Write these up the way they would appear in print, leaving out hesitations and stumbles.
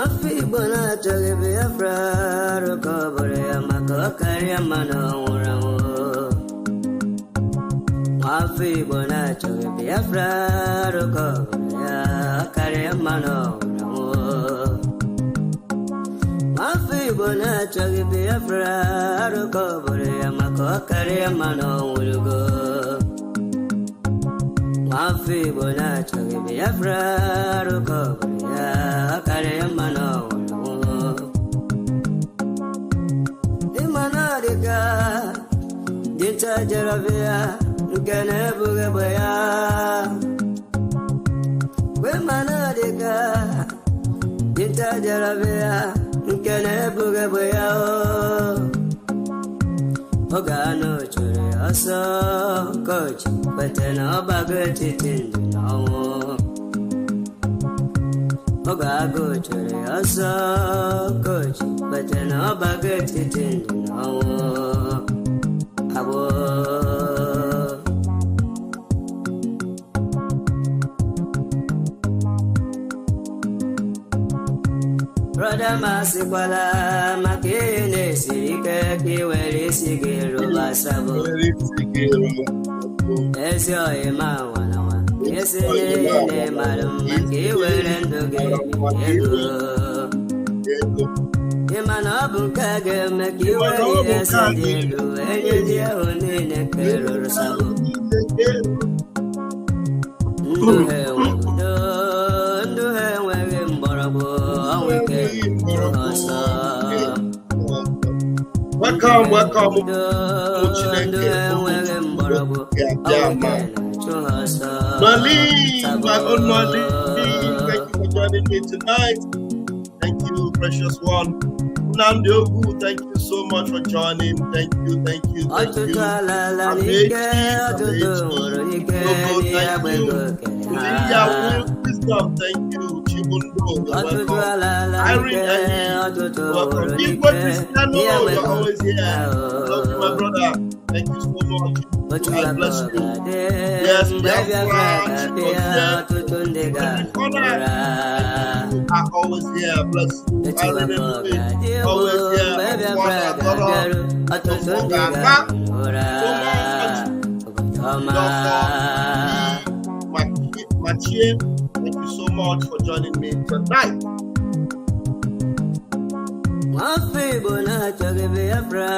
Mafi bona chage Biafra Rokobore Makokari Mano Uramo Mafi bona chage Biafra Rokobore Kari Mano Uramo Mafi bona chage Biafra Rokobore Makokari Mano Urgo Mafi bona chage Biafra Rokobore Kare mano Imanadiga Dinta Jaravia Gane Bugabaya Wimanadiga Dinta Jaravia Gane Bugabaya Ogano Churi Aso Coach Patena Bagati Tindino Ogago chere asa coach, but no baget it in no abo. Brother Masikwala, Makine, Sirika, Kiweri, Sigiru, Basabo, Esio, Ema. Yes, madam, he will end again. Imanabu Kage, make you yes, I did do any dear only in a carrier sabo. Do her wearing Borabo, we came to us. Welcome. Do her wearing Borabo, Marlene, my own Marlene, thank you for joining me tonight. Thank you, precious one. Namdiogu, thank you so much for joining. Thank you. Wisdom, thank you. Chibundo, welcome. Irene, welcome. Igwe Cristiano, you're always here. Love you, my brother. Thank you so much. God bless you. Yes, are always here. Bless you. Always here. Thank you so much for joining me tonight. Mafi bona chage Biafra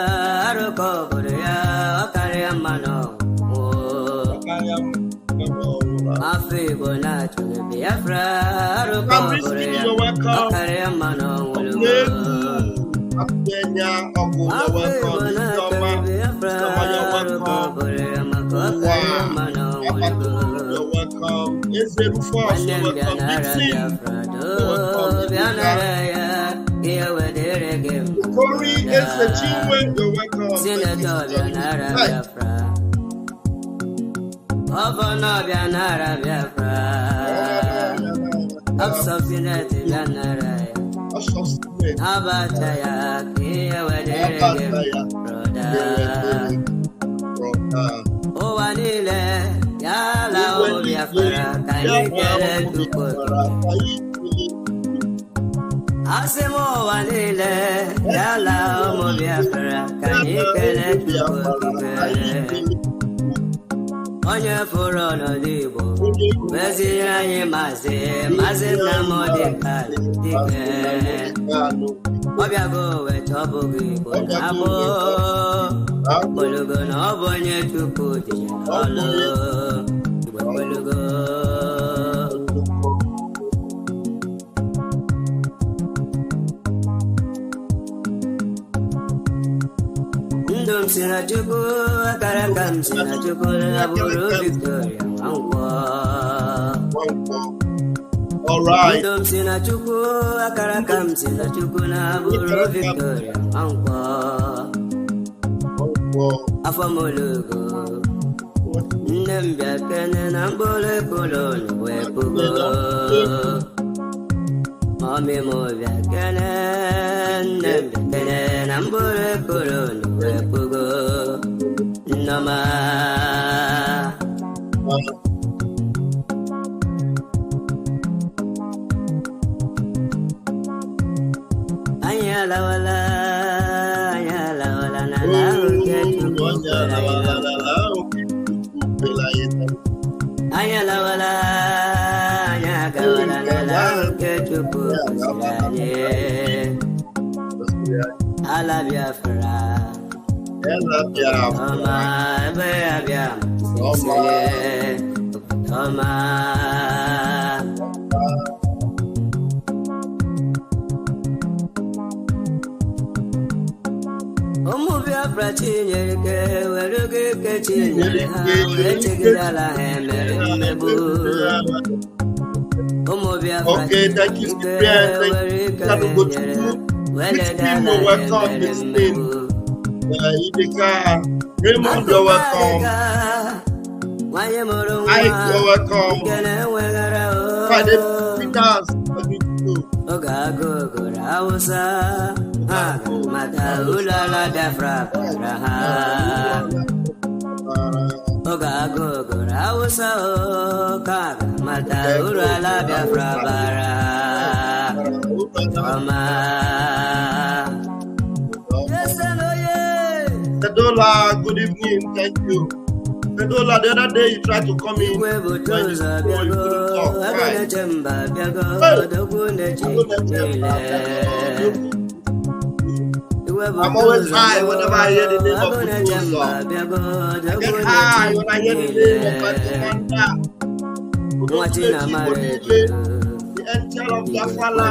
Rokobore Kare mano Mafi bona chage Biafra Rokobore Kare mano Akenya Ogu, welcome. Kare mano You're welcome. Is it fast? Corey is the team. You're welcome. Asemo wanile yala mo Biafra kanikele tukokele onye furo no libo wezi anyị mazi na modikale dike obiago wetobu gibo nabo kolugo na obonye tupu di olo kolugo Sinajuku, Akarakam, Sinajuku, Aburu, Victoria, all right. Sinajuku, Akarakam, Sinajuku, Aburu, Victoria, Afamolugo, Nambia, Canon, Ambole, Colon, Wepugo, Mommy Movia, Canon, Canon, Ambole, Colon, Wepugo, Nama. Okay, thank you, Cyprian. Thank you. People, welcome. Idika, Raymond, you're welcome. Ike, you're welcome. Friday, Peters, Fedola, good evening, thank you. Fedola, the other day you tried to come in. I'm always high whenever I hear the name of Buduzo. I get high when I hear the name of the angel of Jafala.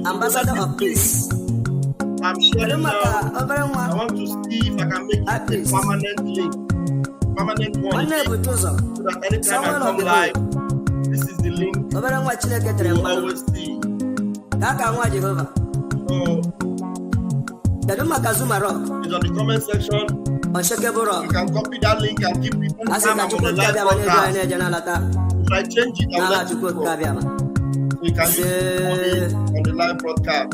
Ambassador of Peace. I'm sharing now. I want to see if I can make it a permanent link. Permanent one. So that anytime I come live, this is the link you will always see. It's on the comment section. You can copy that link and keep it on the live broadcast. If I change it, I'll let you go. We can use it on the live broadcast.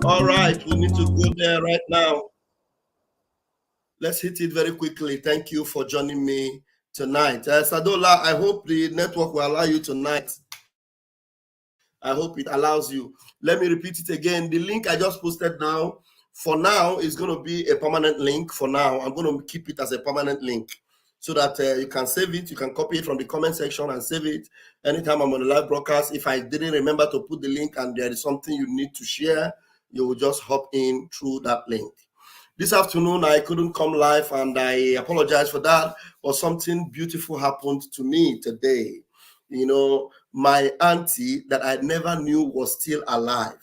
All right, we need to go there right now. Let's hit it very quickly. Thank you for joining me tonight. Sadola, I hope the network will allow you tonight. I hope it allows you. Let me repeat it again. The link I just posted now, for now, is going to be a permanent link. For now, I'm going to keep it as a permanent link so that you can save it. You can copy it from the comment section and save it anytime I'm on the live broadcast. If I didn't remember to put the link and there is something you need to share, you will just hop in through that link. This afternoon, I couldn't come live, and I apologize for that, but something beautiful happened to me today. You know, my auntie that I never knew was still alive,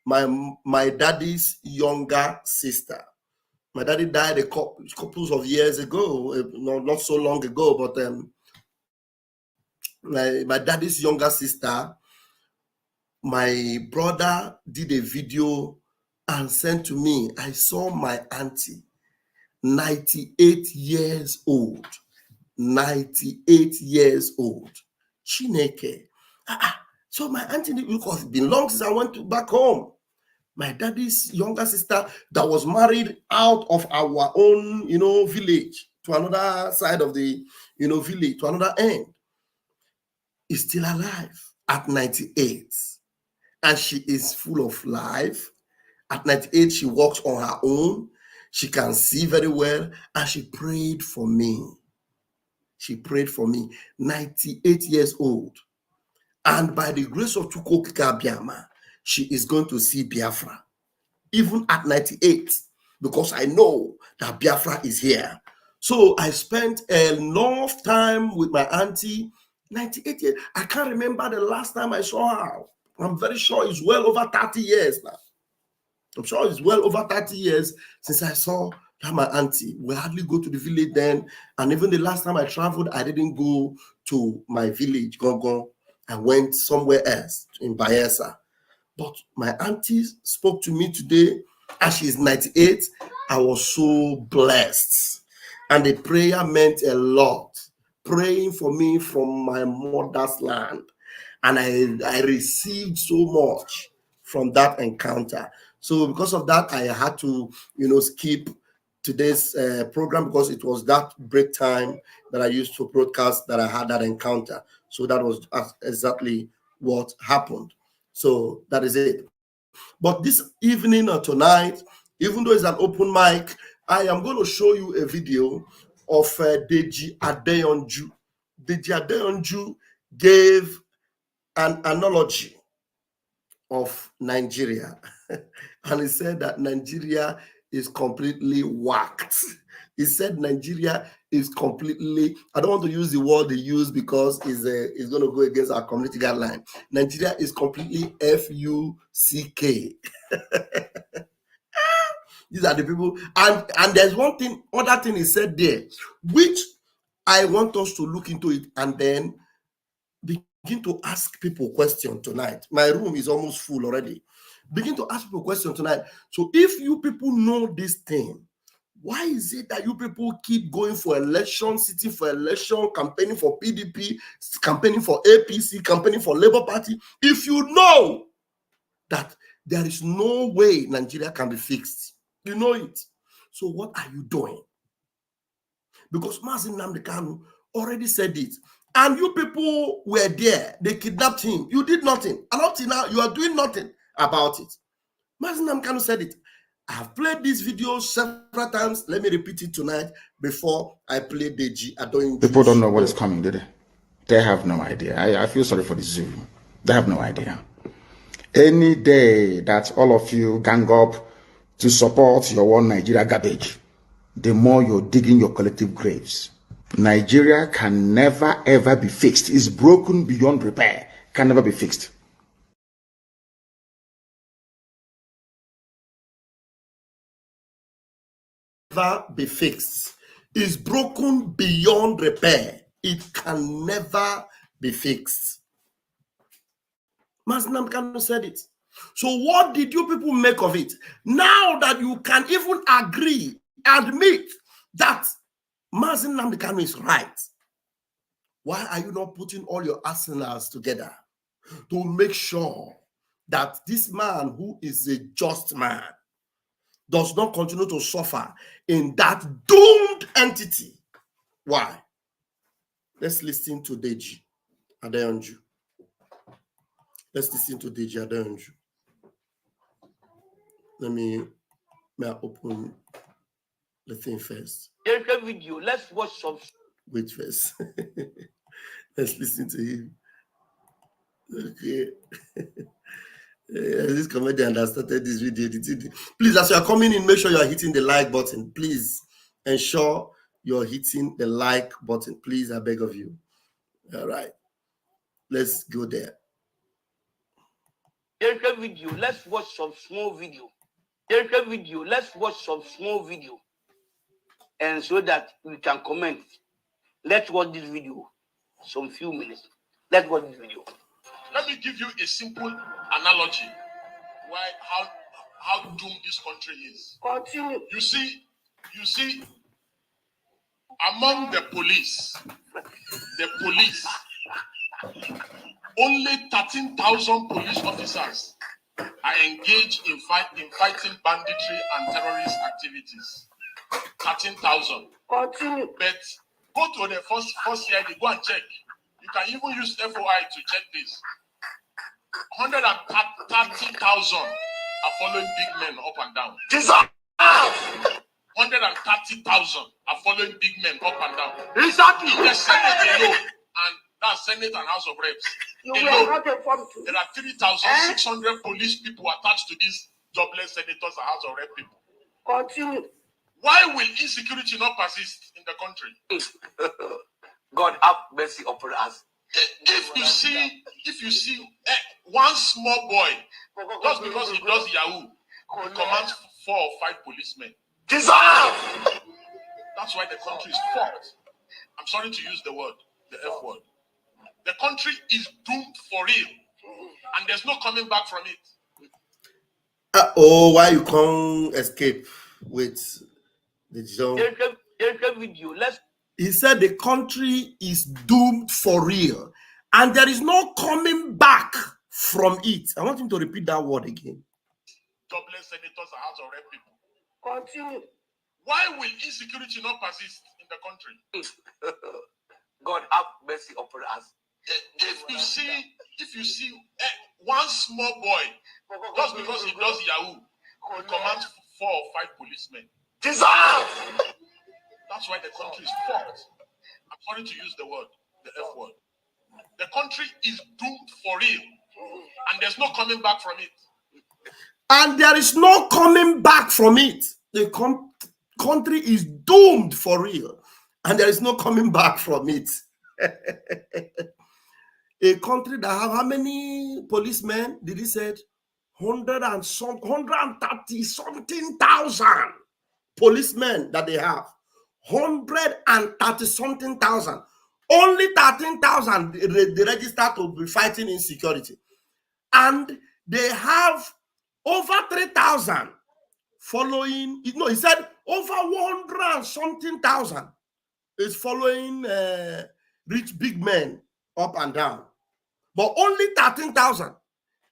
my daddy's younger sister. My daddy died a couple of years ago, not so long ago, but my daddy's younger sister, my brother did a video and sent to me. I saw my auntie, 98 years old. 98 years old. Chineke. So my auntie, because it's been long since I went back home. My daddy's younger sister that was married out of our own, village to another side of the, village, to another end, is still alive at 98. And she is full of life. At 98, she walks on her own. She can see very well. And she prayed for me. She prayed for me. 98 years old. And by the grace of Chukwuokike Abiama, she is going to see Biafra. Even at 98. Because I know that Biafra is here. So I spent enough time with my auntie. 98 years. I can't remember the last time I saw her. I'm very sure it's well over 30 years now. I'm sure it's well over 30 years since I saw that my auntie. We hardly go to the village then. And even the last time I traveled, I didn't go to my village, Gongon. I went somewhere else in Bayelsa. But my auntie spoke to me today, and she's 98. I was so blessed. And the prayer meant a lot. Praying for me from my mother's land. And I received so much from that encounter. So because of that, I had to, skip today's program because it was that break time that I used to broadcast that I had that encounter. So that was exactly what happened. So that is it. But this evening or tonight, even though it's an open mic, I am going to show you a video of Deji Adeyanju. Deji Adeyanju gave an analogy of Nigeria. And he said that Nigeria is completely whacked. He said Nigeria is completely, I don't want to use the word they use because it's going to go against our community guideline. Nigeria is completely F-U-C-K. These are the people. And there's other thing he said there, which I want us to look into it and then begin to ask people questions tonight. My room is almost full already. Begin to ask people questions tonight. So if you people know this thing, why is it that you people keep going for election, sitting for election, campaigning for PDP, campaigning for APC, campaigning for Labour Party, if you know that there is no way Nigeria can be fixed? You know it. So what are you doing? Because Mazi Nnamdi Kanu already said it. And you people were there. They kidnapped him. You did nothing. And up till now, you are doing nothing about it. Mazi Nnamdi Kanu said it. I have played this video several times. Let me repeat it tonight before I play Deji Adeyanju. People don't know what is coming, do they? They have no idea. I feel sorry for the zoo. They have no idea. Any day that all of you gang up to support your one Nigeria garbage, the more you're digging your collective graves. Nigeria can never ever be fixed. It's broken beyond repair. Can never be fixed. Never be fixed. It's broken beyond repair. It can never be fixed. Mazi Nnamdi Kanu said it. So what did you people make of it? Now that you can even admit that Mazi Nnamdi Kanu is right, why are you not putting all your arsenals together to make sure that this man, who is a just man, does not continue to suffer in that doomed entity? Why? Let's listen to Deji Adeyanju. Let's listen to Deji Adeyanju. Let me open the thing first. Video. Let's watch some. Wait first. Let's listen to him. Okay. This comedian that started this video. Please, as you are coming in, make sure you are hitting the like button. Please ensure you're hitting the like button. Please, I beg of you. All right. Let's go there. Video. Let's watch some small video. Video. Let's watch some small video. And so that we can comment. Let's watch this video. Some few minutes. Let's watch this video. Let me give you a simple analogy why how doomed this country is. Continue. You see, among the police, only 13,000 police officers are engaged in fighting banditry and terrorist activities. 13,000. Continue. But go to the first CID, go and check. You can even use FOI to check this. 130,000 are following big men up and down. 130,000 are following big men up and down. Exactly. The Senate alone, and that's Senate and House of Reps. Alone, there are 3,600 police people attached to these jobless senators and House of Rep people. Continue. Why will insecurity not persist in the country? God have mercy upon us. If you see one small boy, just because he does Yahoo, he commands 4 or 5 policemen. That's why the country is fucked. I'm sorry to use the word, the F word. The country is doomed for real, and there's no coming back from it. Why you can't escape with the job? Video. He said the country is doomed for real, and there is no coming back from it. I want him to repeat that word again. Jobless senators and House of Rep people. Continue. Why will insecurity not persist in the country? God have mercy upon us. If you see one small boy, just because he does Yahoo, he commands 4 or 5 policemen. That's why the country is fucked. I'm sorry to use the word, the F word. The country is doomed for real, and there's no coming back from it. And there is no coming back from it. The country is doomed for real, and there is no coming back from it. A country that have how many policemen? Did he say 130 something thousand policemen that they have. 130 something thousand. Only 13,000 they registered to be fighting insecurity, and they have over 3,000 following. No, he said over 100 and something thousand is following rich big men up and down, but only 13,000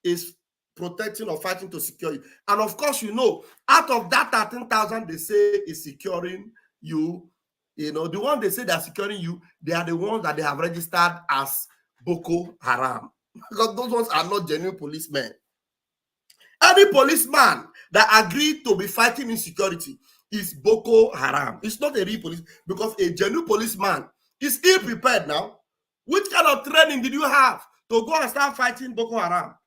is protecting or fighting to secure you. And of course, you know, out of that 13,000 they say is securing you, you know, the one they say they're securing you, they are the ones that they have registered as Boko Haram, because those ones are not genuine policemen. Any policeman that agreed to be fighting insecurity is Boko Haram. It's not a real police, because a genuine policeman is ill-prepared now. Which kind of training did you have to go and start fighting Boko Haram?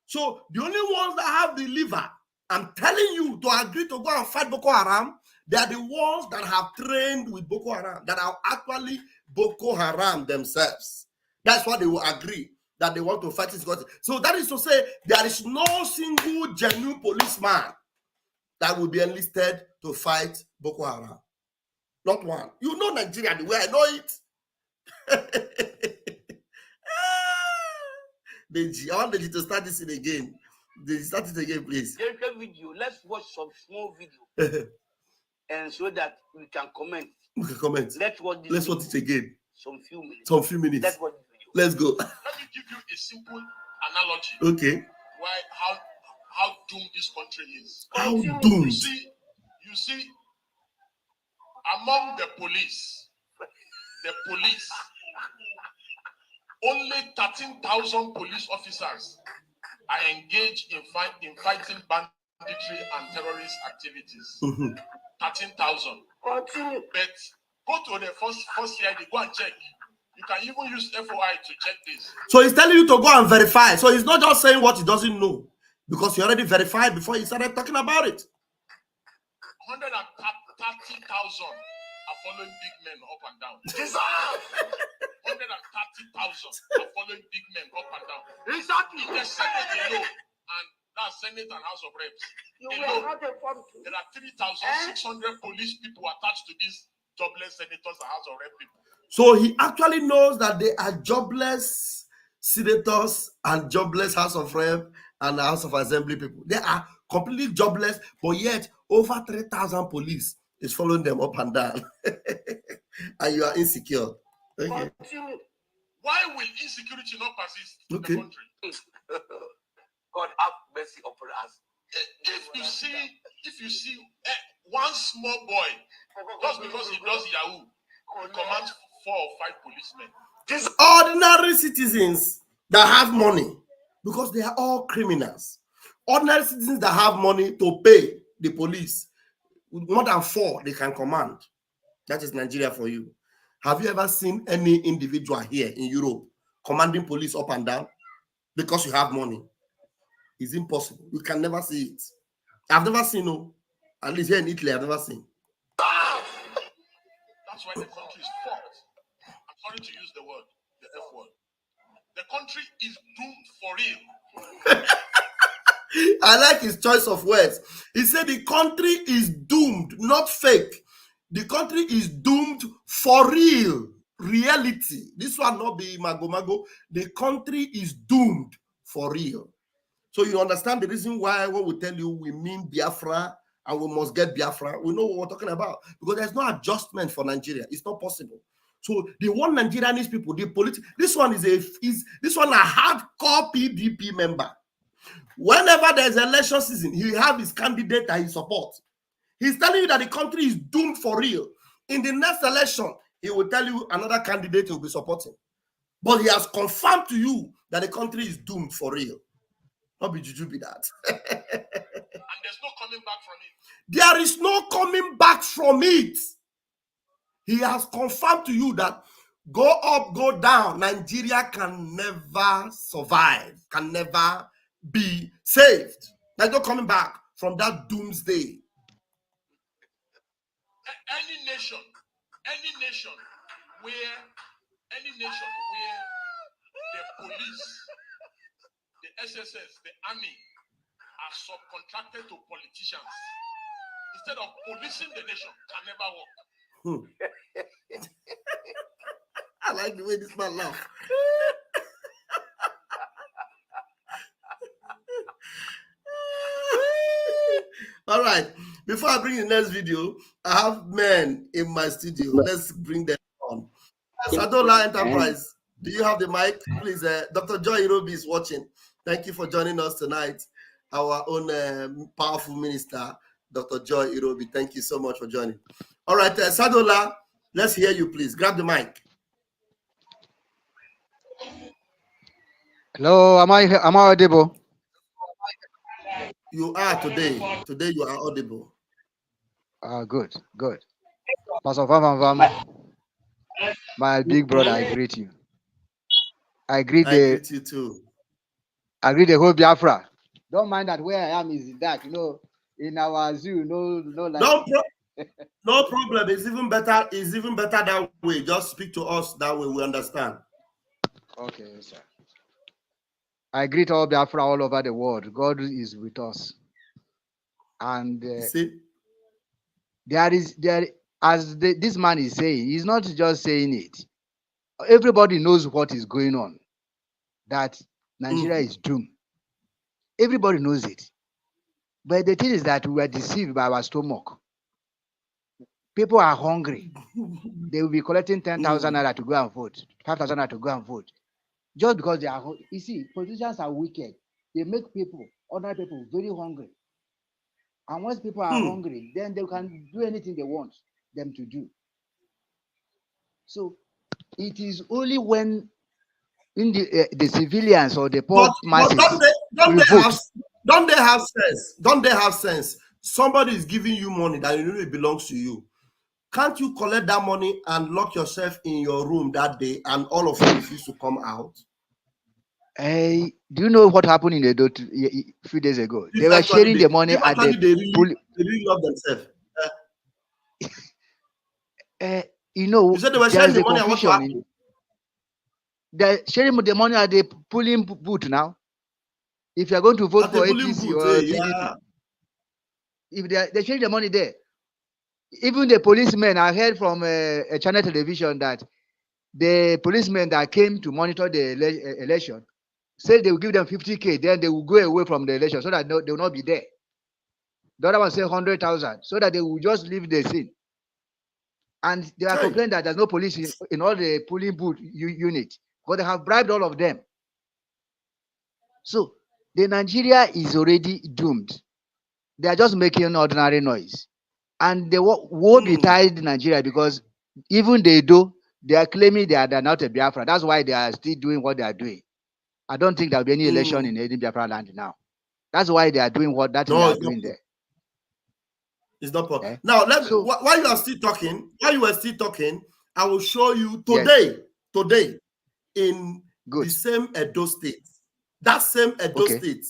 So the only ones that have the liver, I'm telling you, to agree to go and fight Boko Haram, they are the ones that have trained with Boko Haram, that are actually Boko Haram themselves. That's why they will agree that they want to fight insecurity. So that is to say, there is no single genuine policeman that will be enlisted to fight Boko Haram. Not one. You know Nigeria the way I know it. Deji, I want Deji to start this again. Deji, start it again, please. Video. Let's watch some small video, and so that we can comment. We can comment. Let's watch it again. Some few minutes. Let's watch the video. Let's go. Let me give you a simple analogy. Okay. Why how doomed this country is. How doomed? You see, among the police, only 13,000 police officers are engaged in fighting banditry and terrorist activities. 13,000. But go to the first CID, go and check. You can even use FOI to check this. So he's telling you to go and verify. So he's not just saying what he doesn't know, because he already verified before he started talking about it. 130,000 are following big men up and down. 130,000 are following big men up and down. Exactly. The Senate alone, and that's Senate and House of Reps. Alone, there are 3,600 police people attached to these jobless senators and House of Rep people. So he actually knows that they are jobless senators and jobless House of Rep and House of Assembly people. They are completely jobless, but yet over 3,000 police is following them up and down. And you are insecure. Okay. Why will insecurity not persist in the country? God have mercy upon us. If you see one small boy, Just because he does Yahoo, he commands 4 or 5 policemen. These ordinary citizens that have money, because they are all criminals. Ordinary citizens that have money to pay the police, more than 4 they can command. That is Nigeria for you. Have you ever seen any individual here in Europe commanding police up and down because you have money? It's impossible. You can never see it. I've never seen, no. At least here in Italy, I've never seen. That's why the country is fucked. I'm sorry to use the word, the F word. The country is doomed for real. I like his choice of words. He said the country is doomed, not fake. The country is doomed for real. Reality. This one not be mago. The country is doomed for real. So you understand the reason why when we tell you we mean Biafra and we must get Biafra, we know what we're talking about. Because there's no adjustment for Nigeria. It's not possible. So the one Nigerianese people, the this one is a hardcore PDP member. Whenever there's election season, he have his candidate that he supports. He's telling you that the country is doomed for real. In the next election, he will tell you another candidate he will be supporting. But he has confirmed to you that the country is doomed for real. Not be juju be that. And there's no coming back from it. There is no coming back from it. He has confirmed to you that go up, go down, Nigeria can never survive, can never be saved. There's no coming back from that doomsday. Any nation where the police, the SSS, the army are subcontracted to politicians instead of policing the nation can never work. I like the way this man laughs. All right. Before I bring the next video, I have men in my studio. Let's bring them on. Sadola Enterprise, do you have the mic? Please, Dr. Joy Irobi is watching. Thank you for joining us tonight. Our own powerful minister, Dr. Joy Irobi. Thank you so much for joining. All right, Sadola, let's hear you, please. Grab the mic. Hello, am I audible? You are today. Today you are audible. Good. Pastor Vam, my big brother, I greet you. I greet you too. I greet the whole Biafra. Don't mind that where I am is dark, in our zoo, no light. No problem. It's even better. It's even better that way. Just speak to us that way. We understand. Okay, sir. I greet all Biafra all over the world. God is with us, and this man is saying, he's not just saying it. Everybody knows what is going on. That Nigeria is doomed. Everybody knows it. But the thing is that we were deceived by our stomach. People are hungry. They will be collecting 10,000 naira to go and vote, 5,000 naira to go and vote. Just because they are, you see, politicians are wicked. They make ordinary people, very hungry. And once people are hungry, then they can do anything they want them to do. So it is only when in the civilians or the poor masses don't they have sense? Don't they have sense? Somebody is giving you money that you know it belongs to you. Can't you collect that money and lock yourself in your room that day and all of you refuse to come out? Do you know what happened in Edo a few days ago? They were sharing the money at the... They really love themselves. You said they were sharing the money at what? They're sharing the money at the polling booth now. If you're going to vote for APC or PDP, if they're sharing the money there. Even the policemen, I heard from a channel television that the policemen that came to monitor the election said they will give them 50K, then they will go away from the election so that they will not be there. The other one said 100,000 so that they will just leave the scene. And they are complaining that there's no police in all the polling booth unit, but they have bribed all of them. So the Nigeria is already doomed. They are just making ordinary noise. And they will be tied in Nigeria because even they are claiming they are not a Biafra. That's why they are still doing what they are doing. I don't think there will be any election in any Biafra land now. That's why they are doing they are doing there. It's not possible. Okay. Now, while you are still talking, I will show you today in the same Edo State, that same Edo State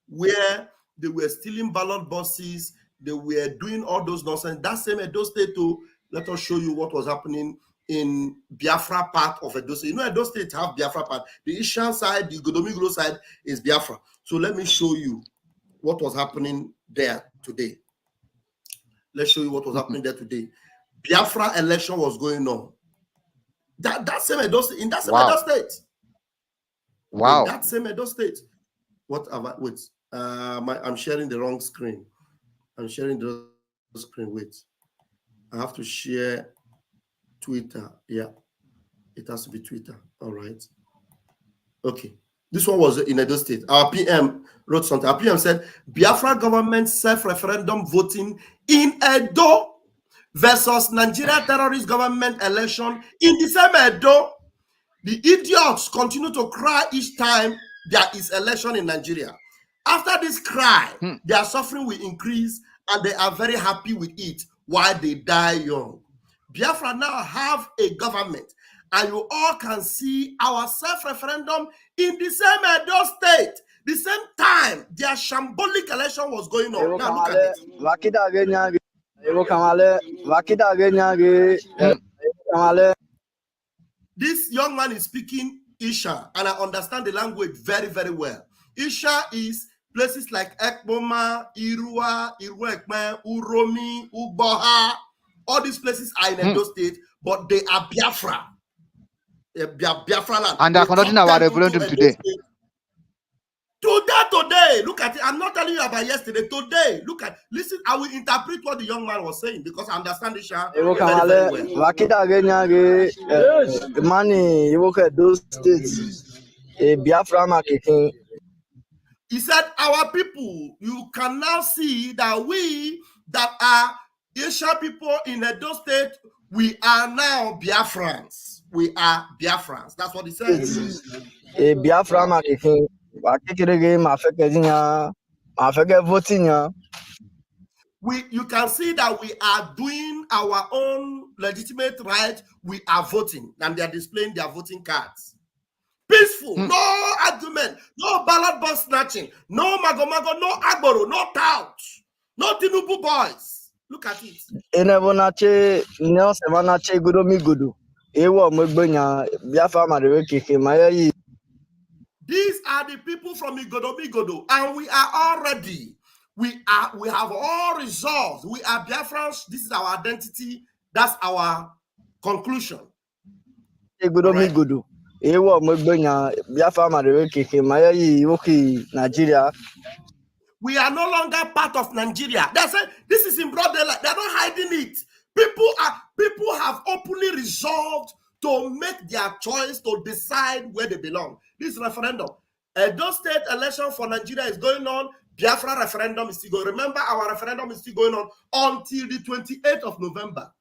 where they were stealing ballot buses, they were doing all those nonsense. That same Edo State too. Let us show you what was happening in Biafra part of Edo State. You know, Edo State have Biafra part. The Ishan side, the Godomiglo side is Biafra. So let me show you what was happening there today. Let's show you what was happening there today. Biafra election was going on. That same Edo State, in that same Edo State. Wow. In that same Edo State. What am I? Wait. I'm sharing the wrong screen. I'm sharing the screen. Wait. I have to share Twitter. Yeah. It has to be Twitter. All right. Okay. This one was in Edo State. Our PM wrote something. Our PM said, Biafra government self-referendum voting in Edo versus Nigeria terrorist government election in the same Edo. The idiots continue to cry each time there is election in Nigeria. After this cry, their suffering will increase and they are very happy with it while they die young. Biafra now have a government and you all can see our self-referendum in the same Edo State, the same time their shambolic election was going on. Now look at it. This young man is speaking Isha, and I understand the language very, very well. Isha is places like Ekboma, Irua, Iruekme, Uromi, Uboha. All these places are in Edo State, but they are Biafra. They are Biafra land. And they are conducting our referendum today. Today, look at it. I'm not telling you about yesterday. Today, listen, I will interpret what the young man was saying because I understand it very, very well. He said, our people, you can now see that we that are Asian people in Edo State, we are now Biafrans. We are Biafrans. That's what he says. Biafra you can see that we are doing our own legitimate right. We are voting, and they are displaying their voting cards. Peaceful, no argument, no ballot box snatching, no magomago, no agboro, no touch, no Tinubu boys. Look at it. These are the people from Igodo, and we are all ready. We have all resolved. We are Biafrans. This is our identity. That's our conclusion. Right? We are no longer part of Nigeria. They say this is in broad daylight. They're not hiding it. People have openly resolved to make their choice to decide where they belong. This referendum. Edo State election for Nigeria is going on. Biafra referendum is still going. Remember, our referendum is still going on until the 28th of November.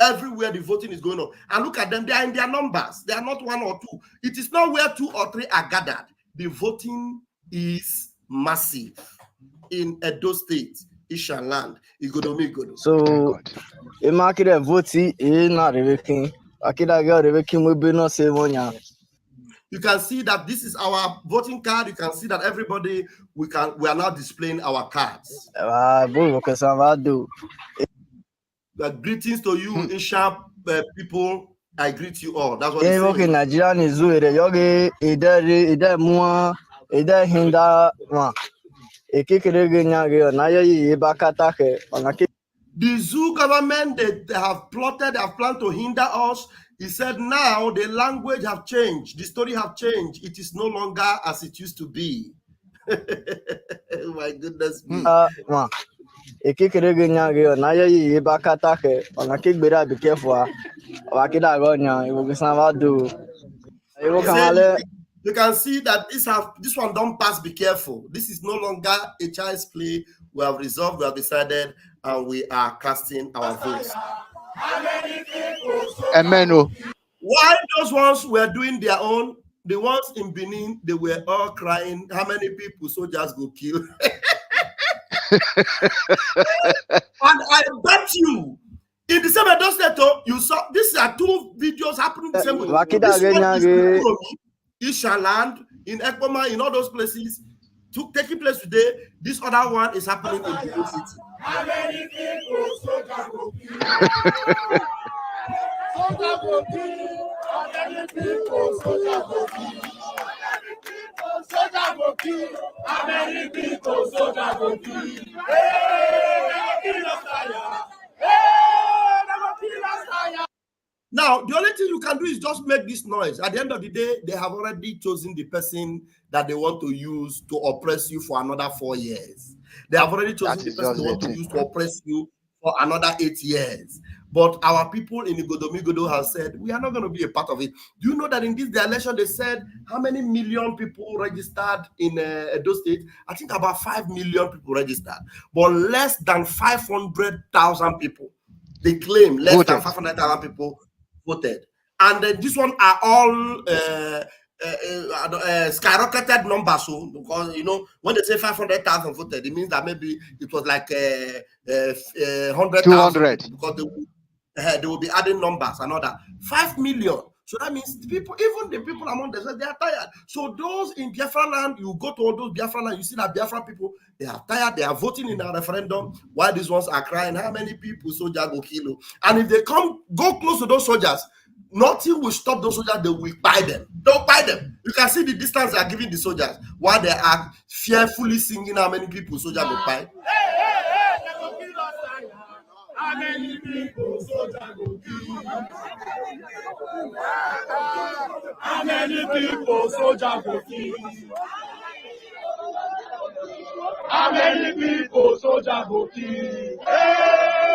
Everywhere the voting is going on. And look at them, they are in their numbers. They are not one or two. It is not where 2 or 3 are gathered. The voting is massive in Edo State, Ishan land, Igodomigodo. So, a market voting is not reveking. You can see that this is our voting card. You can see that everybody, we are now displaying our cards. Greetings to you, Ishan people. I greet you all. That's what he's saying. Nigerian is the zoo government, they have planned to hinder us. He said now the language have changed, the story have changed. It is no longer as it used to be. My goodness me. Be careful. You can see that this one don't pass. Be careful. This is no longer a child's play. We have resolved, we have decided, and we are casting our votes. Amen. Why those ones were doing their own, the ones in Benin, they were all crying, how many people soldiers go kill? And I bet you, in the same Edo State, you saw, these are two videos happening the same way. This one is in Ishaland, in Ekpoma, in all those places, taking place today. This other one is happening in the city. How many people soldiers go kill? Soldiers go kill. How many people soldiers go kill? Soldiers go kill. How many people soldiers go kill? Now, the only thing you can do is just make this noise. At the end of the day, they have already chosen the person that they want to use to oppress you for another 4 years. They have already chosen the person they want to use to oppress you for another 8 years. But our people in Igodomigodo have said, we are not going to be a part of it. Do you know that in this election, they said how many million people registered in Edo State? I think about 5 million people registered, but less than 500,000 people. They claim less than 500,000 people voted. And this one are all skyrocketed numbers. So, because, you know, when they say 500,000 voted, it means that maybe it was like 100,000, because they will be adding numbers and all that. 5 million. So that means people, even the people among themselves, they are tired. So those in Biafra land, you go to all those Biafra land, you see that Biafra people, they are tired. They are voting in a referendum. While these ones are crying, how many people soldiers go kill? And if they go close to those soldiers, nothing will stop those soldiers. They will buy them. Don't buy them. You can see the distance they are giving the soldiers while they are fearfully singing how many people soldiers will buy. How many people soldiers go kill? How many people soldiers go kill? How many people soldiers go kill? Hey,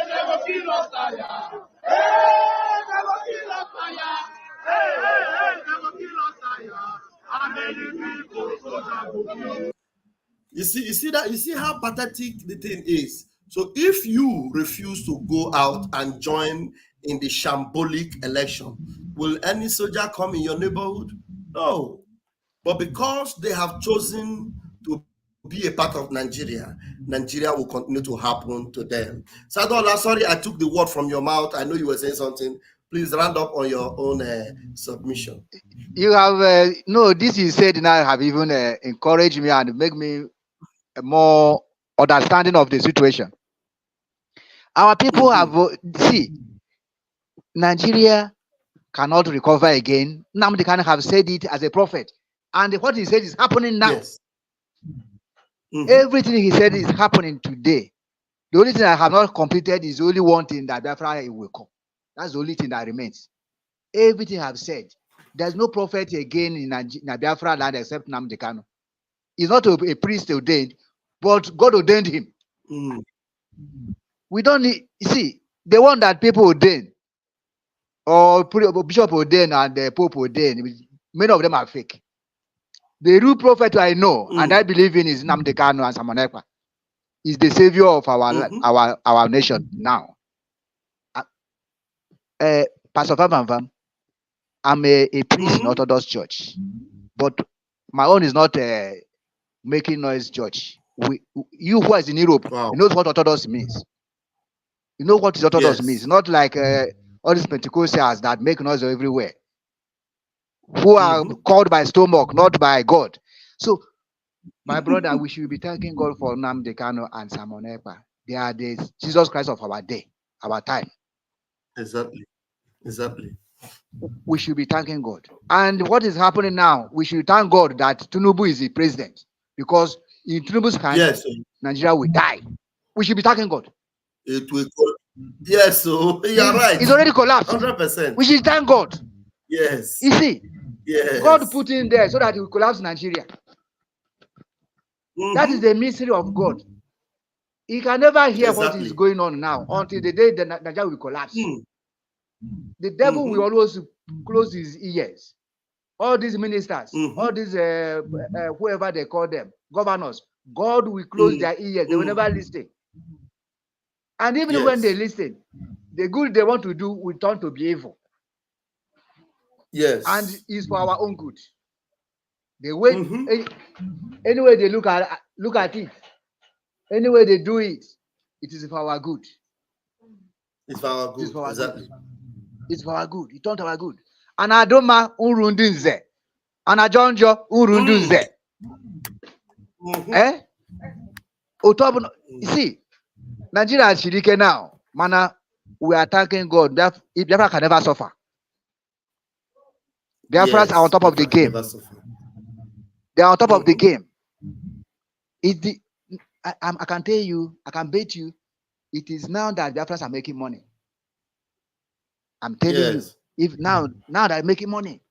they go kill us tire. Hey, they go kill us tire. Hey, they go kill us tire. How many people soldiers go kill? You see how pathetic the thing is. So if you refuse to go out and join in the shambolic election, will any soldier come in your neighborhood? No. But because they have chosen to be a part of Nigeria, Nigeria will continue to happen to them. Sadola, sorry, I took the word from your mouth. I know you were saying something. Please round up on your own submission. You have, no, this you said now have even encouraged me and make me more understanding of the situation. Our people have, see, Nigeria cannot recover again. Nnamdi Kanu have said it as a prophet. And what he said is happening now. Yes. Everything he said is happening today. The only thing I have not completed is only one thing, that Biafra will come. That's the only thing that remains. Everything I've said. There's no prophet again in Biafra land except Nnamdi Kanu. He's not a priest ordained, but God ordained him. We don't need, you see, the one that people ordain, or Bishop ordain and the Pope ordain, many of them are fake. The real prophet I know and I believe in is Nnamdi Kanu and Simon Ekpa. He's the savior of our nation now. Pastor Fabamvam, I'm a priest in Orthodox Church, but my own is not making noise church. You who is in Europe, you know what Orthodox means. You know what Orthodox means. Not like all these Pentecostals that make noise everywhere, who are called by stomach, not by God. So, my brother, we should be thanking God for Nnamdi Kanu and Simon Ekpa. They are the Jesus Christ of our day, our time. Exactly. We should be thanking God. And what is happening now, we should thank God that Tinubu is the president, because in Tinubu's hands, Nigeria will die. We should be thanking God. It will. Yes, so you're right. It's already collapsed. 100%. We should thank God. Yes. You see, God put in there so that it will collapse Nigeria. That is the mystery of God. He can never hear what is going on now until the day that Nigeria will collapse. The devil will always close his ears. All these ministers, all these whoever they call them, governors, God will close their ears. They will never listen. And even when they listen, the good they want to do will turn to be evil. Yes. And it's for our own good. They wait. Anyway, they look at it. Anyway, they do it. It is for our good. It's for our good. It's for our exactly. Good. It's for our good. It turns to our good. And Adoma unrundunze. And Ajonjo unrundunze. Eh? You see, Nigeria is shirike now. Mana, we are thanking God. Biafra can never suffer. Biafras are on top of the game. They are on top of the game. I can tell you, I can bet you, it is now that Biafras are making money. I'm telling you, if now they're making money.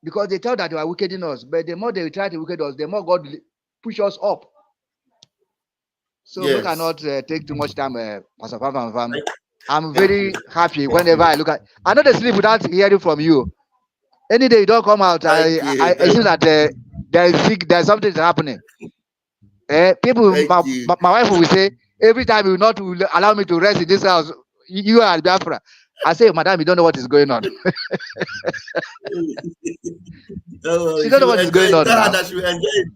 Because they thought that they were wickeding us, but the more they try to wicked us, the more God push us up. So we cannot take too much time, Pastor Fam. I'm very happy whenever I look at. I know they sleep without hearing from you. Any day you don't come out, I see that there's something happening. People, my wife will say every time you not allow me to rest in this house, you are Biafra. I say, Madam, you don't know what is going on. She don't know what is going on. That she will enjoy it.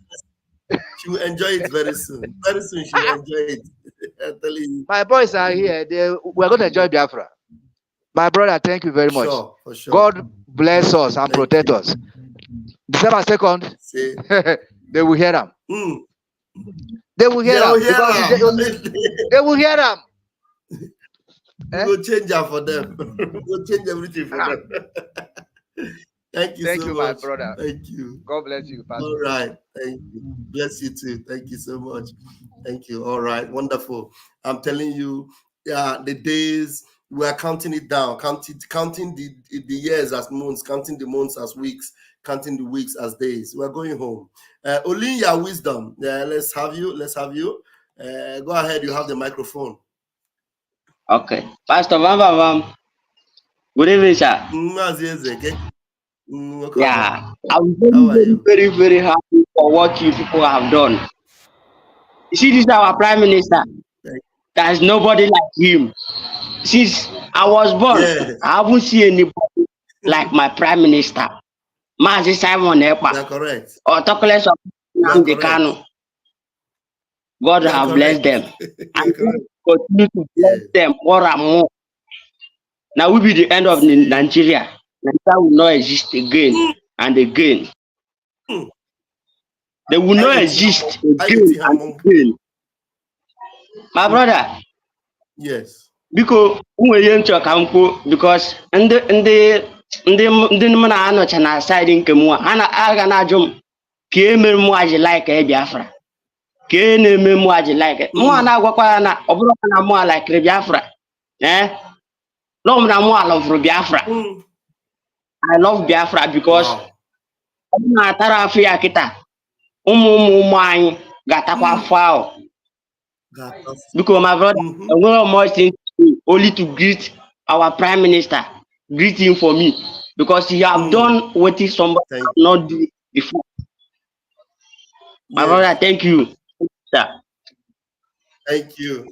She will enjoy it very soon. Very soon she will enjoy it. I'm telling you. My boys are here. We're going to enjoy Biafra. My brother, thank you very much. For sure. God bless us and protect us. December 2nd, they will hear them. They will hear them. They will hear them. We'll change that for them. We'll change everything for them. Thank you so much. My brother. Thank you. God bless you, Pastor. All right. Thank you. Bless you too. Thank you so much. Thank you. All right. Wonderful. I'm telling you, the days, we are counting it down, counting the years as months, counting the months as weeks, counting the weeks as days. We are going home. Olinya Wisdom, let's have you. Go ahead. You have the microphone. Okay. Pastor Vam. Good evening, sir. Yeah, I'm very, very happy for what you people have done. You see, this is our Prime Minister. There's nobody like him. Since I was born, I haven't seen anybody like my Prime Minister. Mazi Simon Ekpa. Correct. Or talk less of Nnamdi Kanu. God have blessed them. And continue to bless them more and more. Now will be the end of Nigeria. Nigeria will not exist again and again. They will not exist again and again. My brother. Yes. Because ndị m na-anọcha na side nke mụ aga na-ajụ m ka emere mụ aji like Biafra ka na-eme mụ aji like mụ na-agwakwa ya na ọ bụrụ na mụ like Biafra no na mụ love Biafra. I love Biafra because ọ bụ na atara afọ ya kịta ụmụ anyị ga-atakwa afọ ahụ. Because my brother, I'm going to much thing only to greet our Prime Minister. Greet him for me because he have done what somebody not do before. My brother, thank you, sir. Thank you.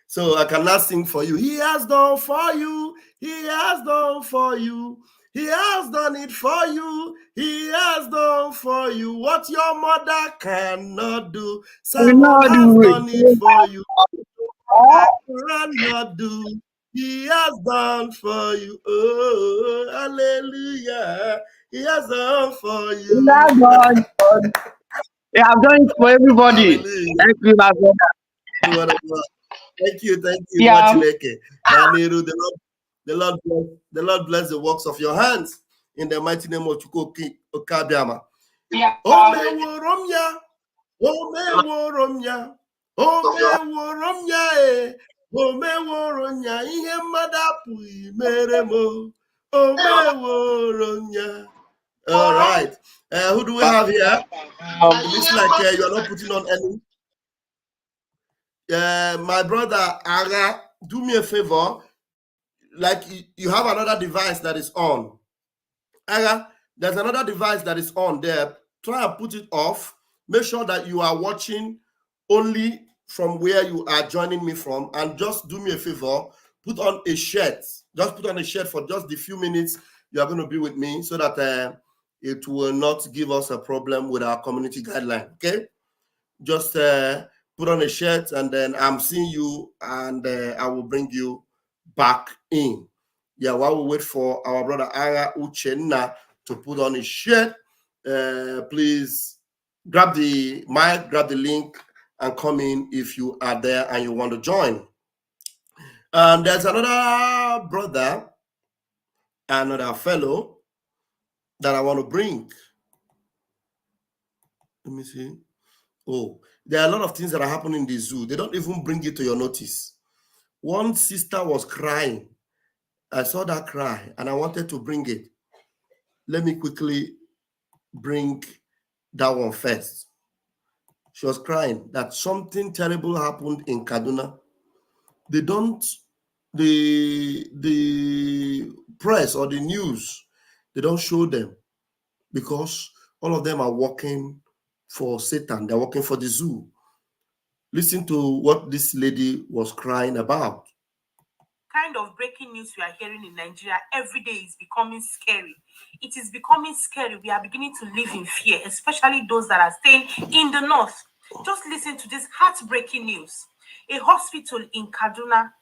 So I can now sing for you. He has done for you. He has done for you. He has done it for you. He has done for you what your mother cannot do. Someone has done it for you. Cannot do. He has done for you. Oh, hallelujah. He has done for you. He has done it for everybody. Hallelujah. Thank you, my brother. Thank you. Yeah. The Lord bless the works of your hands in the mighty name of Chukwuka Okabiama. Yeah. All right. Who do we have here? It looks like you are not putting on any. My brother Aga, do me a favor. Like you have another device that is on. Aga, there's another device that is on there. Try and put it off. Make sure that you are watching only from where you are joining me from, and just do me a favor, put on a shirt. Just put on a shirt for just the few minutes you are going to be with me, so that it will not give us a problem with our community guideline. Okay, just put on a shirt, and then I'm seeing you, and I will bring you back in. Yeah, while we wait for our brother Ara Uchenna to put on his shirt, please grab the mic, grab the link, and come in if you are there and you want to join. And there's another brother, another fellow that I want to bring. Let me see. Oh, there are a lot of things that are happening in the zoo. They don't even bring it to your notice. One sister was crying. I saw that cry and I wanted to bring it. Let me quickly bring that one first. She was crying that something terrible happened in Kaduna. They don't, the press or the news, they don't show them, because all of them are working for Satan. They're working for the zoo. Listen to what this lady was crying about. Kind of breaking news we are hearing in Nigeria every day is becoming scary. It is becoming scary. We are beginning to live in fear, especially those that are staying in the north. Just listen to this heartbreaking news. A hospital in Kaduna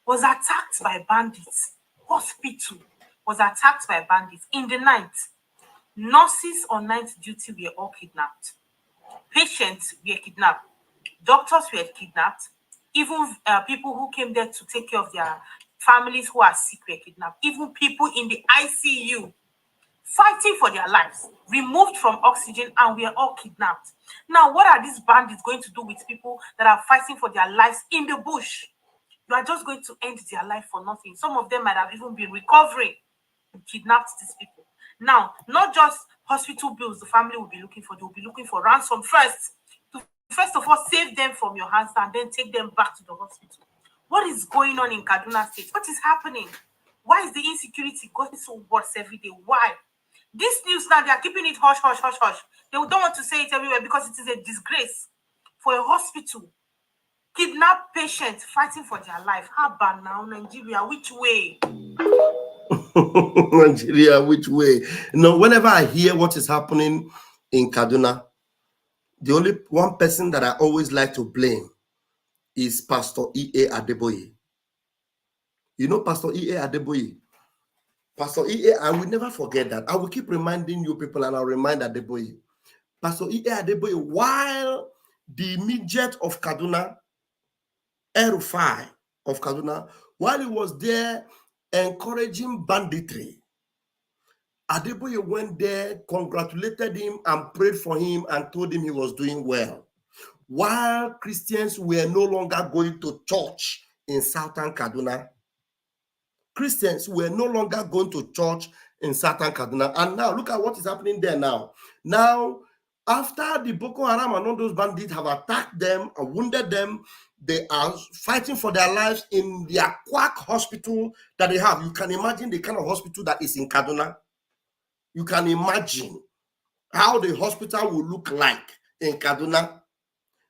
was attacked by bandits. Hospital was attacked by bandits in the night. Nurses on night duty were all kidnapped. Patients were kidnapped. Doctors were kidnapped. Even people who came there to take care of their families who are sick were kidnapped. Even people in the ICU fighting for their lives, removed from oxygen, and we are all kidnapped. Now, what are these bandits going to do with people that are fighting for their lives in the bush? You are just going to end their life for nothing. Some of them might have even been recovering. You kidnapped these people. Now, not just hospital bills the family will be looking for, they will be looking for ransom first. To first of all, save them from your hands and then take them back to the hospital. What is going on in Kaduna State? What is happening? Why is the insecurity getting so worse every day? Why? This news now, they are keeping it hush, hush, hush, hush. They don't want to say it everywhere because it is a disgrace for a hospital. Kidnap patients fighting for their life. How about now, Nigeria? Which way? Nigeria, which way? No, whenever I hear what is happening in Kaduna, the only one person that I always like to blame is Pastor E.A. Adeboye. You know Pastor E.A. Adeboye? Pastor E.A., I will never forget that. I will keep reminding you people, and I'll remind Adeboye. Pastor E.A. Adeboye, while the midget of Kaduna, El-Rufai of Kaduna, while he was there encouraging banditry, Adeboye went there, congratulated him, and prayed for him, and told him he was doing well. While Christians were no longer going to church in southern Kaduna, Christians were no longer going to church in southern Kaduna. And now look at what is happening there now. Now, after the Boko Haram and all those bandits have attacked them and wounded them, they are fighting for their lives in their quack hospital that they have. You can imagine the kind of hospital that is in Kaduna. You can imagine how the hospital will look like in Kaduna.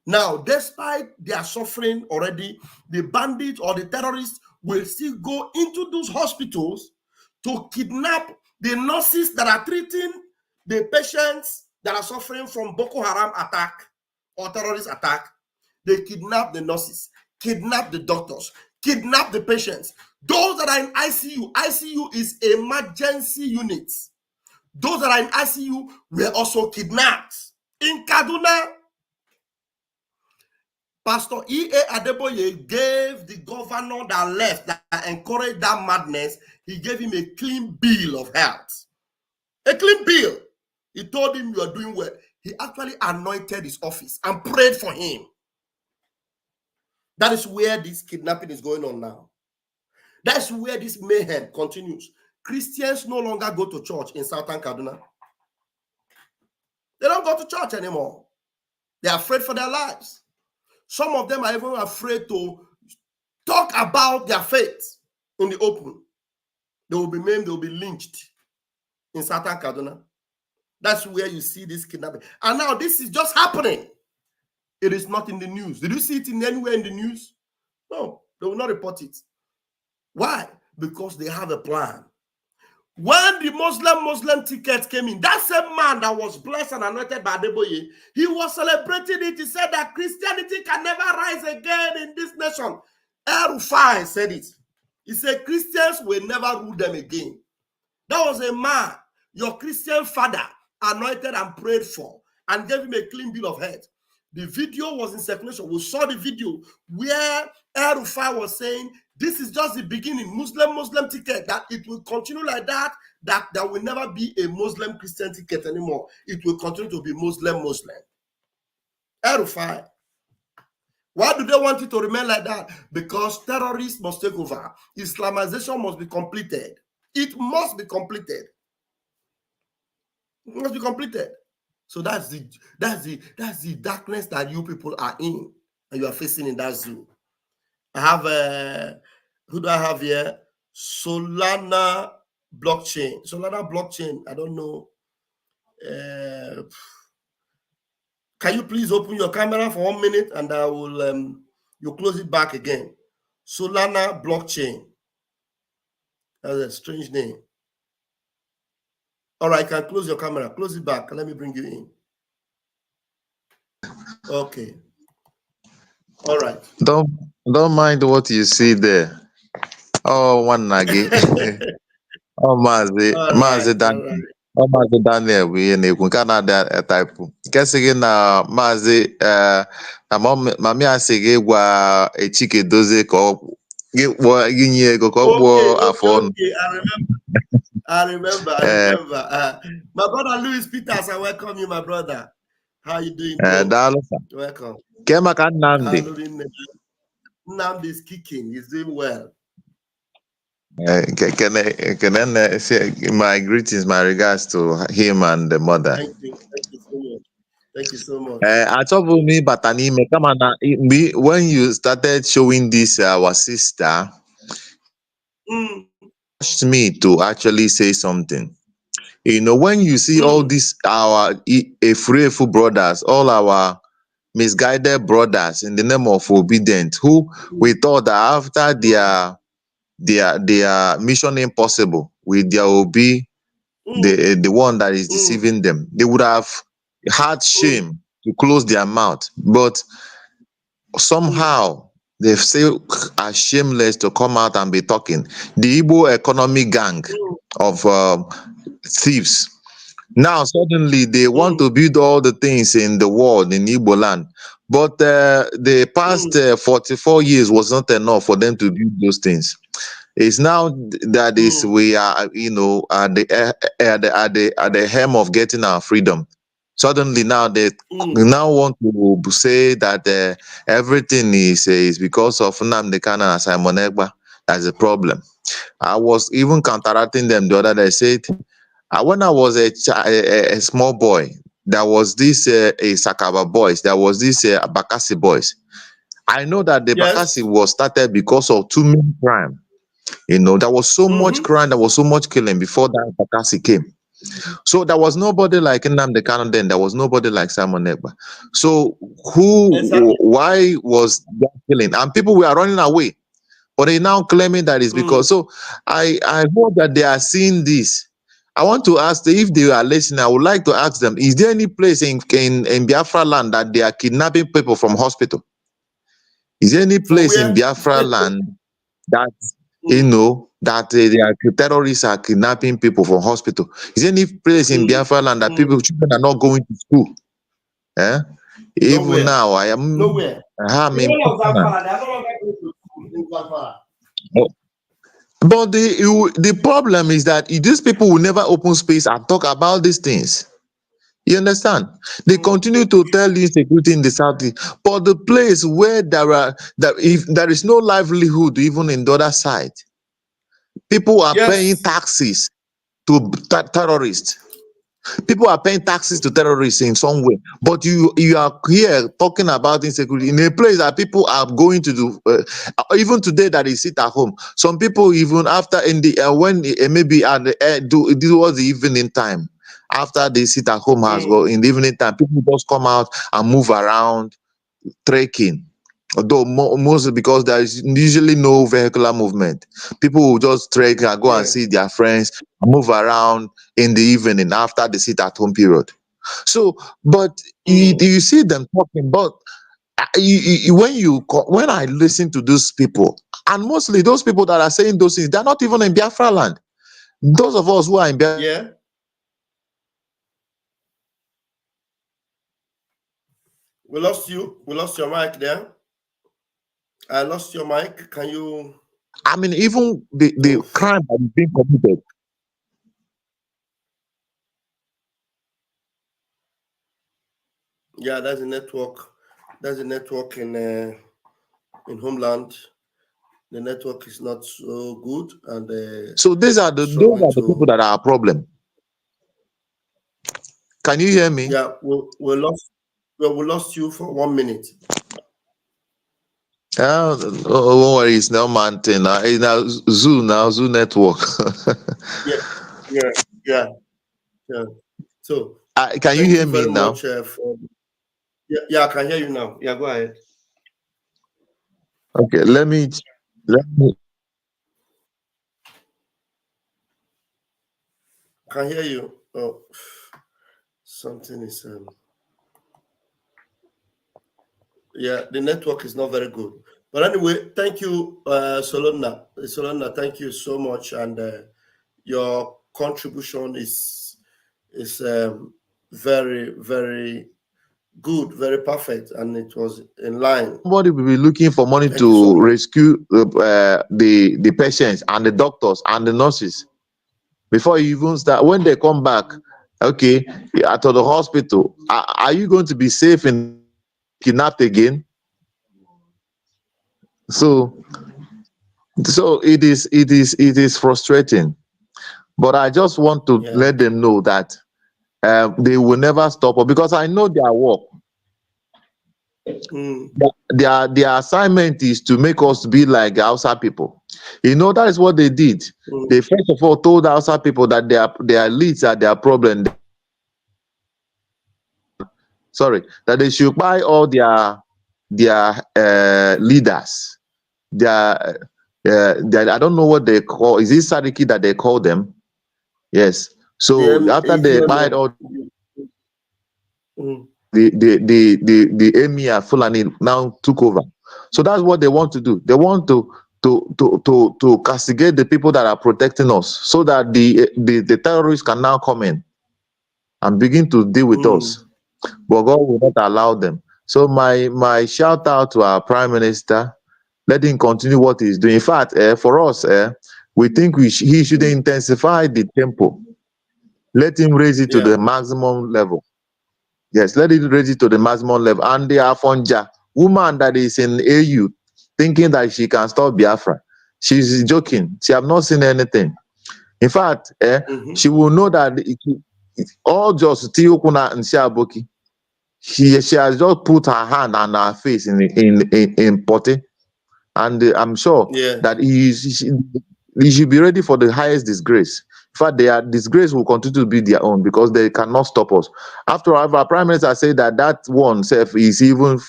Now, despite their suffering already, the bandits or the terrorists will still go into those hospitals to kidnap the nurses that are treating the patients that are suffering from Boko Haram attack or terrorist attack. They kidnap the nurses, kidnap the doctors, kidnap the patients. Those that are in ICU, ICU is emergency units. Those that are in ICU were also kidnapped. In Kaduna, Pastor E.A. Adeboye gave the governor that left, that encouraged that madness, he gave him a clean bill of health. A clean bill. He told him, you are doing well. He actually anointed his office and prayed for him. That is where this kidnapping is going on now. That's where this mayhem continues. Christians no longer go to church in southern Kaduna. They don't go to church anymore. They are afraid for their lives. Some of them are even afraid to talk about their faith in the open. They will be maimed, they will be lynched in southern Kaduna. That's where you see this kidnapping. And now this is just happening It is not in the news. Did you see it in anywhere in the news? No, they will not report it. Why? Because they have a plan. When the Muslim ticket came in, that same man that was blessed and anointed by Adeboye, he was celebrating it. He said that Christianity can never rise again in this nation. El-Rufai said it. He said Christians will never rule them again. That was a man, your Christian father, anointed and prayed for and gave him a clean bill of health. The video was in circulation. We saw the video where El-Rufai was saying, this is just the beginning, Muslim ticket, that it will continue like that, that there will never be a Muslim Christian ticket anymore. It will continue to be Muslim. El-Rufai. Why do they want it to remain like that? Because terrorists must take over. Islamization must be completed. It must be completed. It must be completed. So that's the darkness that you people are in and you are facing in that zoo. I have who do I have here? Solana blockchain. Solana blockchain. I don't know. Can you please open your camera for 1 minute and I will you close it back again. Solana blockchain. That's a strange name. All right, you can close your camera. Close it back. Let me bring you in. Okay. All right. Don't mind what you see there. Oh, one nagi. Oh, Mazi Daniel, we in Canada type. Guessing na Mazi na mami asige gwa echike doze ko ginye go ko afon. Okay, I remember. My brother Louis Peters, I welcome you, my brother. How you doing, bro? Welcome. Kema kan Namdi. Namdi is kicking. He's doing well. Can I say my greetings, my regards to him and the mother. Thank you so much. Thank you so much. I told me, but when you started showing this, our sister pushed me to actually say something. You know, when you see all these our Efrefu brothers, all our misguided brothers in the name of obedience, who we thought that after their mission impossible with their OB, the one that is deceiving them, they would have had shame to close their mouth, but somehow they still are shameless to come out and be talking. The Igbo economic gang of thieves. Now suddenly they want to build all the things in the world in Igbo land, but the past 44 years was not enough for them to build those things. It's now that is we are, you know, at the hem of getting our freedom. Suddenly now they now want to say that everything is because of Nnamdi Kanu and Simon Ekpa. That's a problem. I was even counteracting them the other day. I said, when I was a small boy, there was this Sakaba boys, there was this Bakassi boys. I know that the Bakassi was started because of too many crime. You know, there was so much crime, there was so much killing before that Bakassi came. So there was nobody like Nnamdi Kanu then, there was nobody like Simon Ekpa. So why was that killing? And people were running away. But they now claiming that it's because. So I hope that they are seeing this. I want to ask them, if they are listening, I would like to ask them, is there any place in Biafra land that they are kidnapping people from hospital? Is there any place in Biafra land that, you know, that terrorists are kidnapping people from hospital? Is there any place in Biafra land that children are not going to school? Even now, I am nowhere. But the problem is that these people will never open space and talk about these things. You understand? They continue to tell you insecurity in the south, but the place where if there is no livelihood, even in the other side, people are paying taxes to terrorists. People are paying taxes to terrorists in some way, but you are here talking about insecurity in a place that people are going to do. Even today, that is sit at home. Some people even after in the when maybe at the towards the evening time, after they sit at home has go in the evening time, people just come out and move around. trekking. Although mostly because there is usually no vehicular movement. People will just trek and go and see their friends, move around in the evening after the sit-at-home period. So, but you see them talking, but when I listen to those people, and mostly those people that are saying those things, they're not even in Biafra land. Those of us who are in Biafra. Yeah. We lost you. We lost your mic there. I lost your mic. Can you? I mean, even the crime that is being committed. Yeah, that's a network. That's a network in Homeland. The network is not so good, and so those are the people that are a problem. Can you hear me? Yeah, we lost you for 1 minute. Don't worry, it's now mountain. It's now Zoo network. Yeah. So, can you hear me now? Much, yeah, I can hear you now. Yeah, go ahead. Okay, let me. Can hear you. Oh, something is yeah, the network is not very good. But anyway, thank you, Solona. Solona, thank you so much, and your contribution is very, very good, very perfect, and it was in line. Somebody will be looking for money to rescue the patients and the doctors and the nurses before you even start. When they come back, okay, to the hospital, are you going to be safe in kidnapped again? So it is frustrating, but I just want to let them know that they will never stop, because I know their work. Their assignment is to make us be like the Hausa people. That is what they did. They first of all told Hausa people that their leads are their problem. That they should buy all their leaders. Their I don't know what they call. Is it Sadiki that they call them? Yes. So after they buy all. The emir Fulani now took over. So that's what they want to do. They want to castigate the people that are protecting us, so that the terrorists can now come in and begin to deal with us. But God will not allow them. So my shout out to our Prime Minister, let him continue what he's doing. In fact, for us, we think he should intensify the tempo. Let him raise it to the maximum level. Yes, let it raise it to the maximum level. And the Afonja woman that is in AU thinking that she can stop Biafra, she's joking. She have not seen anything. In fact, she will know that all just Tiokuna and Shaboki. She has just put her hand on her face in Pote, and I'm sure that he should be ready for the highest disgrace. In fact, their disgrace will continue to be their own, because they cannot stop us. After all, our Prime Minister said that one self is even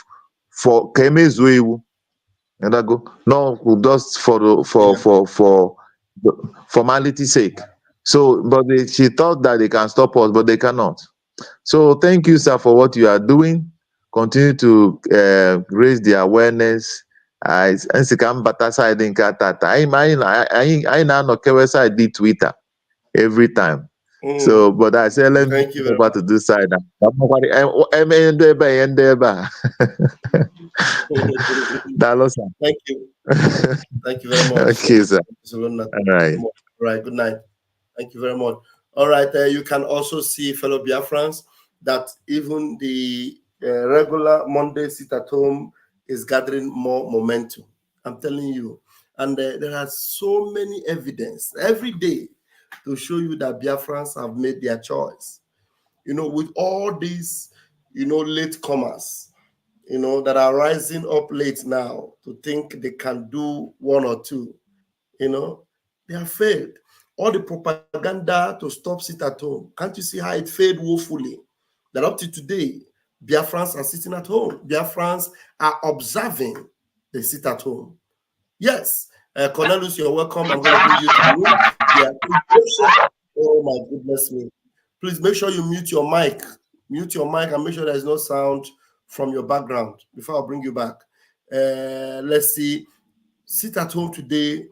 for Kemezuewu, and I go no, just for formality's sake. So, but she thought that they can stop us, but they cannot. So, thank you, sir, for what you are doing. Continue to raise the awareness. I Twitter every time. So, but I say, let me go over to this side. Thank you. Thank you very much. Okay, sir. All right. Good night. Thank you very much. All right. You can also see, fellow Biafrans, that even the regular Monday sit at home is gathering more momentum. I'm telling you. And there are so many evidence every day to show you that Biafrans have made their choice. With all these, latecomers, that are rising up late now to think they can do one or two, they have failed. All the propaganda to stop sit at home. Can't you see how it failed woefully? That up to today, Biafrans are sitting at home. Biafrans are observing. They sit at home. Yes. Cornelius, you're welcome. I'm going to bring you to the room. Yeah. Oh, my goodness me. Please make sure you mute your mic. Mute your mic and make sure there's no sound from your background before I bring you back. Let's see. Sit at home today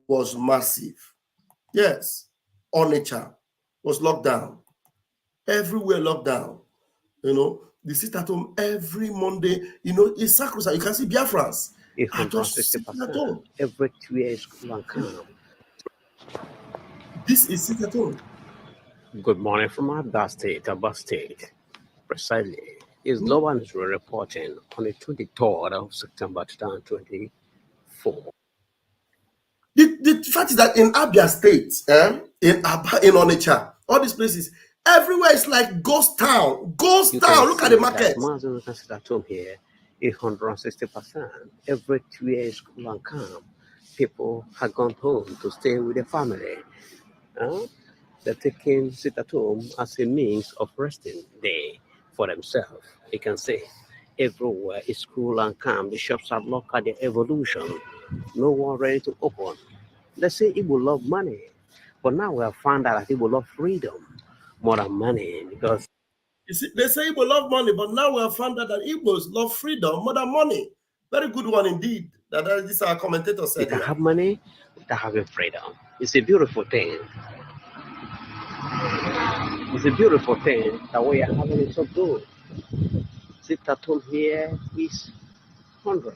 was massive. Yes. Onitsha was locked down. Everywhere locked down. You know, they sit at home every Monday. You know, it's sacrosanct. You can see Biafrans are just sitting at home. Every 2 years, calm. This is sit at home. Good morning from Abba State. Precisely. Is Global News reporting on the 23rd of September 2024. The fact is that in Abia State, in Onitsha, all these places, everywhere is like ghost town. Ghost town. Look at the market. You can sit at home here, 160%. Every 2 years, cool and calm. People have gone home to stay with their family. They're taking sit at home as a means of resting day for themselves. You can say everywhere is cool and calm. The shops are locked at their evolution. No one ready to open. They say Igbo love money, but now we have found out that Igbo love freedom more than money because you see, they say Igbo love money, but now we have found out that Igbos love freedom more than money. Very good one indeed. This is our commentator said. They can have money without having freedom. It's a beautiful thing. It's a beautiful thing that we are having it so good. Sit at home here is 150%.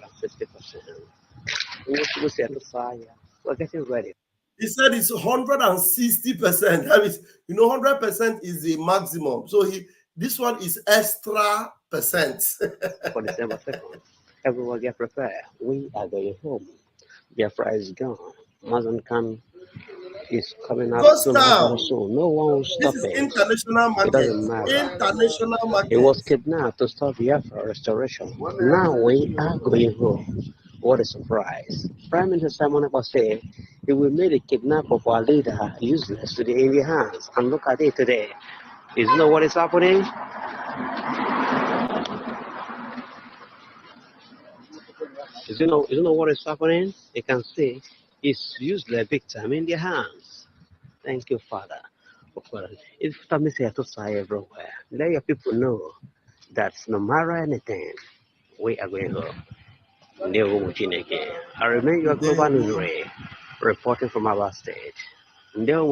We set the fire. We're getting ready. He said it's 160%. That means, 100% is the maximum. So this one is extra percent. For December 2nd, everyone get prepared. We are going home. Biafra is gone. Amazon is coming out soon. No one will stop this is it. International market. It doesn't matter. International market. It was kidnapped to stop Biafra restoration. Now we are going home. What a surprise. Prime Minister Simon Ekpa said he will make the kidnap of our leader useless to the Indian hands. And look at it today. Is you know what is happening? Is you know what is happening? You can see it's useless big time in their hands. Thank you, Father. If me say to say everywhere, let your people know that no matter anything, we are going home. I remain your Global News reporting from our state. Do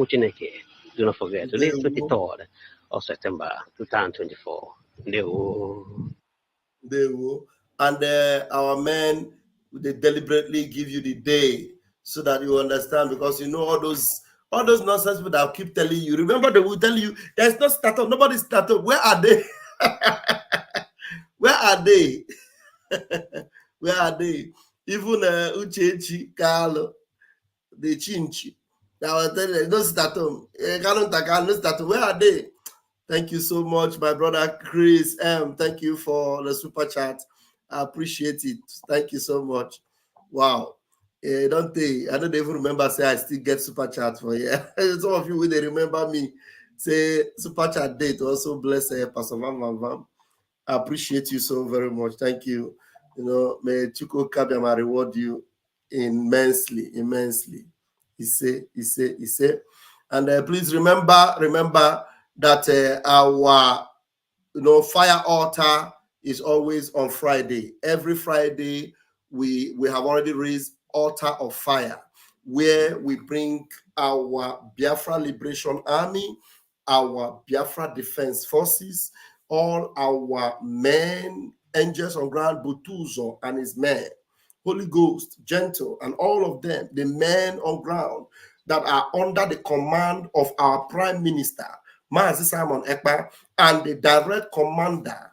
not forget, today is 23rd of September 2024. And our men, they deliberately give you the day so that you understand, because all those nonsense people that keep telling you. Remember, they will tell you there's no startup, nobody's startup. Where are they? Where are they? Where are they? Even Uchechi, Carlo, the Chinchi. Now I tell you, no startup. No startup. Where are they? Thank you so much, my brother Chris M. Thank you for the super chat. I appreciate it. Thank you so much. Wow. I don't even remember say I still get super chat for you. Some of you, when they remember me, say super chat date also bless Pastor Van Van Van. I appreciate you so very much. Thank you. May Chuko Kabiama reward you immensely. He say. And please remember that our fire altar is always on Friday. Every Friday we have already raised altar of fire, where we bring our Biafra Liberation Army, our Biafra Defense Forces, all our men, angels on ground, Butuzo and his men, Holy Ghost, Gentle, and all of them, the men on ground that are under the command of our Prime Minister, Mazi Simon Ekpa, and the direct commander,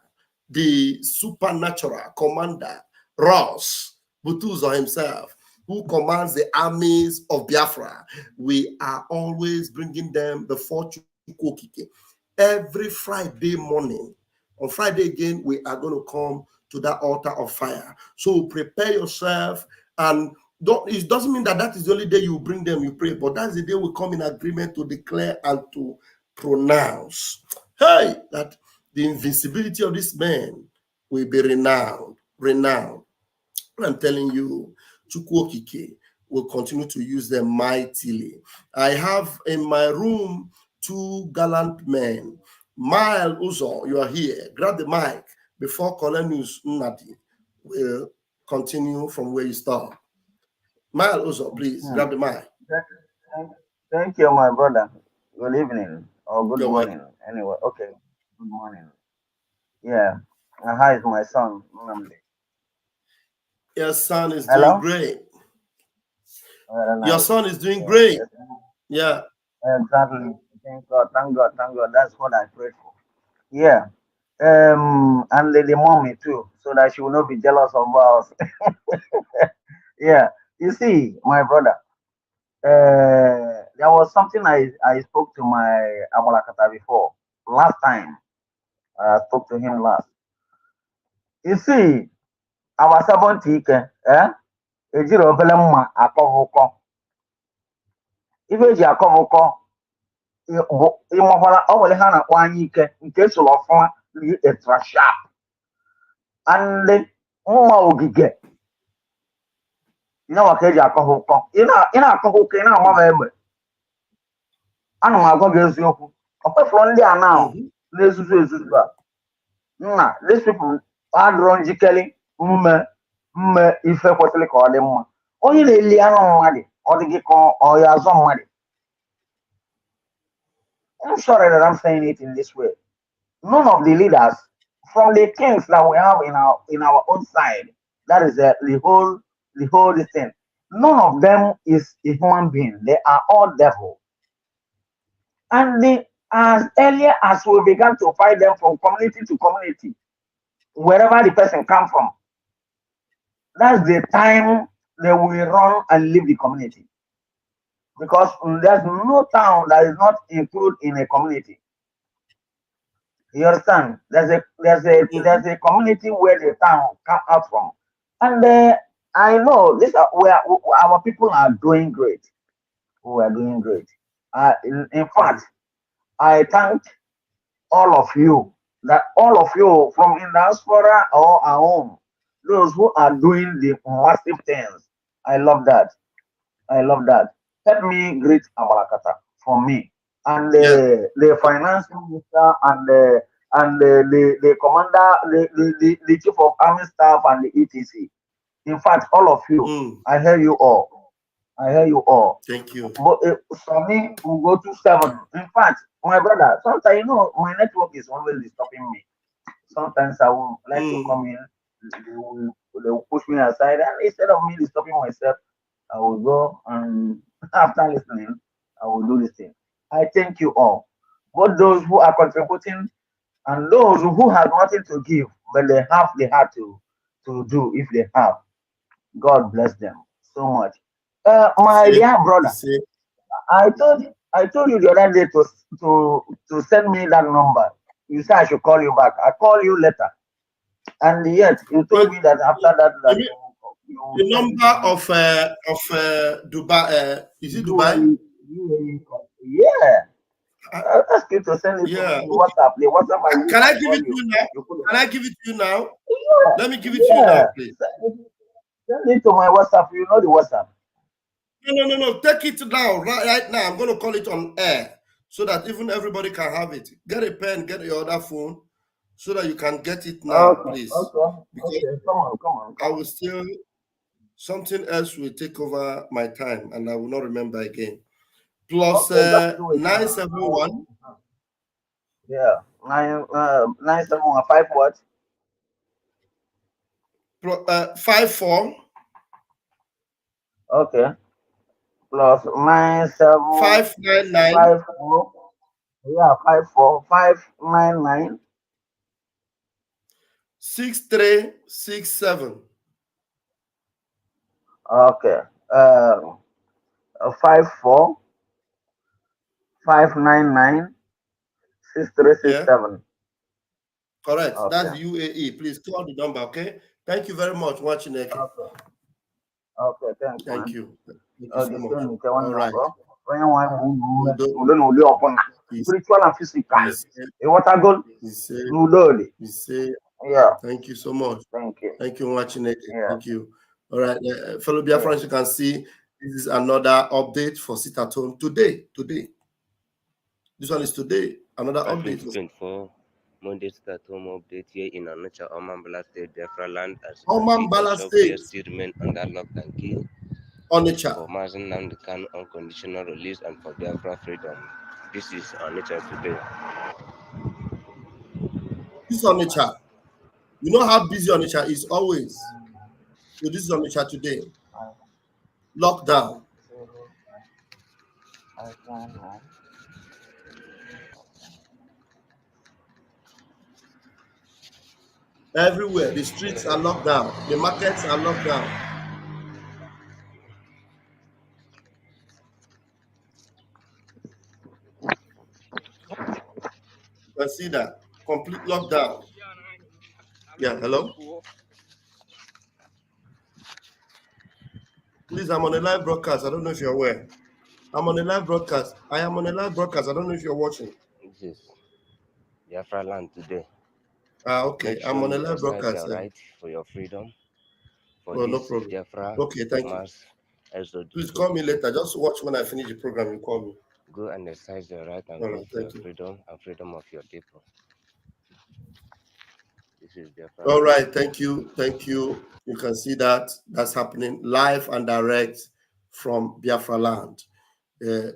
the supernatural commander, Ross Butuzo himself, who commands the armies of Biafra. We are always bringing them the fortune every Friday morning. On Friday again, we are going to come to that altar of fire. So prepare yourself, and it doesn't mean that is the only day you bring them, you pray, but that's the day we come in agreement to declare and to pronounce. Hey, that the invincibility of this man will be renowned. I'm telling you, Chukwokike will continue to use them mightily. I have in my room 2 gallant men. Mile Uzo, you are here. Grab the mic before Colonus Nnadi will continue from where you start. Mile Uzo, please grab the mic. Thank you, my brother. Good evening or good morning. Anyway, okay. Good morning. Yeah. Hi, is my son. Your son is Hello? doing great. Your son is doing great. Yeah. Exactly. Thank God. Thank God. Thank God. That's what I prayed for. Yeah. And the mommy too, so that she will not be jealous of us. Yeah. You see, my brother, there was something I spoke to my Amalakata before. Last time I spoke to him last. You see, our sabon tike, ejiri obele mma akọhụkọ. Ife eji akọhụkọ ịmakwara ọ nwere ha na-akpọ anya ike nke soro ọfụma extra sharp. And mma ogige ị na-nwa ka eji akọhụkọ. Ị na-akọhụkọ ị na-ama m egbe. Ana m agwa gị eziokwu. Ọ kwefụrụ ndị a na na-ezuzu ezuzu a. Nna, these people adịrọ njikere mme ife kwesịrị ka ọ dị mma. Onye na-eli anụ mmadụ ọ dị gị ka ọ ya azọ mmadụ. I'm sorry that I'm saying it in this way. None of the leaders, from the kings that we have in our own side, that is the whole thing. None of them is a human being. They are all devil. And as earlier as we began to fight them from community to community, wherever the person come from, that's the time they will run and leave the community. Because there's no town that is not included in a community. You understand? There's a community where the town come out from, and I know this where our people are doing great. We are doing great. In fact, I thank all of you from in diaspora or our own, those who are doing the massive things. I love that. Help me greet Amalakata for me. And the finance minister and the commander, the chief of army staff and the ETC. In fact, all of you, I hear you all. Thank you. But for me, we'll go to 7. In fact, my brother, sometimes my network is always disturbing me. Sometimes I will like to come in, they will push me aside, and instead of me disturbing myself, I will go and after listening, I will do this thing. I thank you all, both those who are contributing and those who have nothing to give, but they have the heart to do if they have. God bless them so much. My dear brother, I told you the other day to send me that number. You said I should call you back. I call you later, and yet you told me that after that the number of Dubai, is it Dubai? Yeah. I asked you to send it to me WhatsApp. The WhatsApp. Can I give it to you now? Can I give it to you now? Yeah. Let me give it to you now, please. Send it to my WhatsApp. You know the WhatsApp. No. Take it down right now. I'm going to call it on air so that even everybody can have it. Get a pen, get your other phone so that you can get it now, please. Okay. Come on. I will still, something else will take over my time and I will not remember again. Plus 971. Yeah, 971 5 what? 54. Okay. Plus 97 599. 54. Yeah, 54 599 6367. Okay. 54 599 6367. Yeah. Correct. Okay. That's UAE. Please call the number, okay? Thank you very much, watching. Okay, thank you. All right. spiritual and physical. What I got? Yeah. Thank you so much. Thank you. Thank you for watching it. Yeah. Thank you. All right, fellow Biafrans, you can see this is another update for Sit at Home today. This one is today. Another update. 24 Monday Sit at Home update here in Onitsha, Omambala State, Biafra land, as Omambala State still remain under lock and key. Onitsha. For Mazen Namdekan unconditional release and for Biafra freedom. This is Onitsha today. This is Onitsha. You know how busy Onitsha is always. So this is Onitsha today. Lockdown. Everywhere, the streets are locked down. The markets are locked down. You can see that. Complete lockdown. Yeah, hello? Please, I'm on a live broadcast. I don't know if you're aware. I'm on a live broadcast. I am on a live broadcast. I don't know if you're watching. This is Biafra land today. Okay. Sure I'm on a live broadcast. Your right for your freedom. For no this problem. Biafra okay, thank you. Please call me later. Just watch when I finish the program. You call me. Go and exercise your right and go for your freedom and freedom of your people. This is Biafra. All right. Thank you. Thank you. You can see that that's happening live and direct from Biafra land,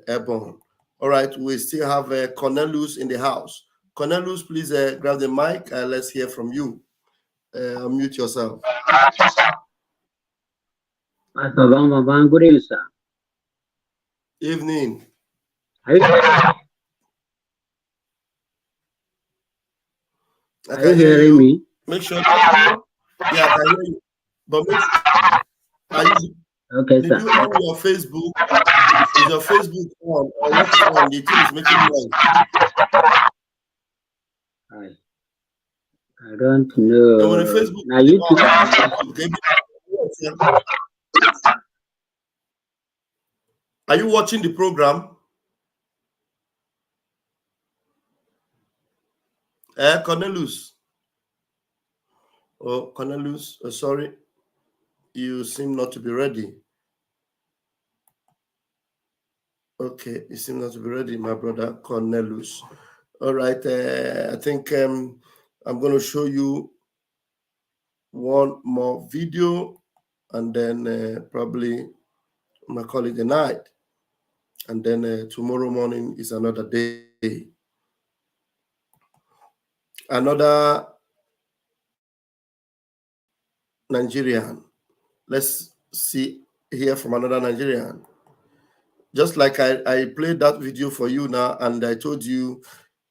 airborne. All right. We still have Cornelius in the house. Cornelius, please grab the mic. Let's hear from you. Unmute yourself. Good evening, sir. Evening. Are you hearing me? Make sure. Yeah, I can hear you. But okay, did sir. you on your Facebook? Is your Facebook on? Or what is on? The thing is making noise. I don't know. And when the Facebook now you are you watching the program? Cornelius. Oh, Cornelius, sorry. You seem not to be ready. Okay, you seem not to be ready, my brother Cornelius. All right, I think I'm going to show you one more video, and then probably my call it a night. And then tomorrow morning is another day. Another Nigerian. Let's hear from another Nigerian. Just like I played that video for you now, and I told you,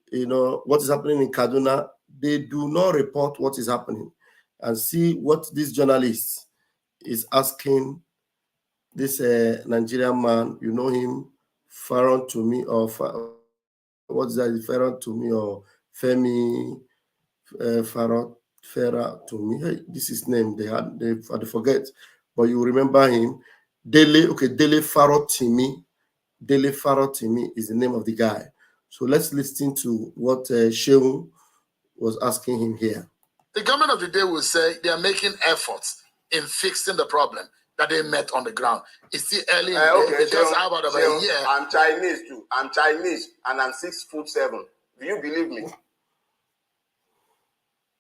what is happening in Kaduna. They do not report what is happening. And see what this journalist is asking this Nigerian man. You know him, Faron to me, or what's that? Faron to me, or Femi Farah to me. Hey, this is his name. They forget, but you remember him. Dele Farotimi. Dele Farotimi is the name of the guy. So let's listen to what Shehu was asking him here. The government of the day will say they are making efforts in fixing the problem that they met on the ground. It's still early. Okay, just about a year. I'm Chinese too. I'm Chinese and I'm 6'7". Do you believe me?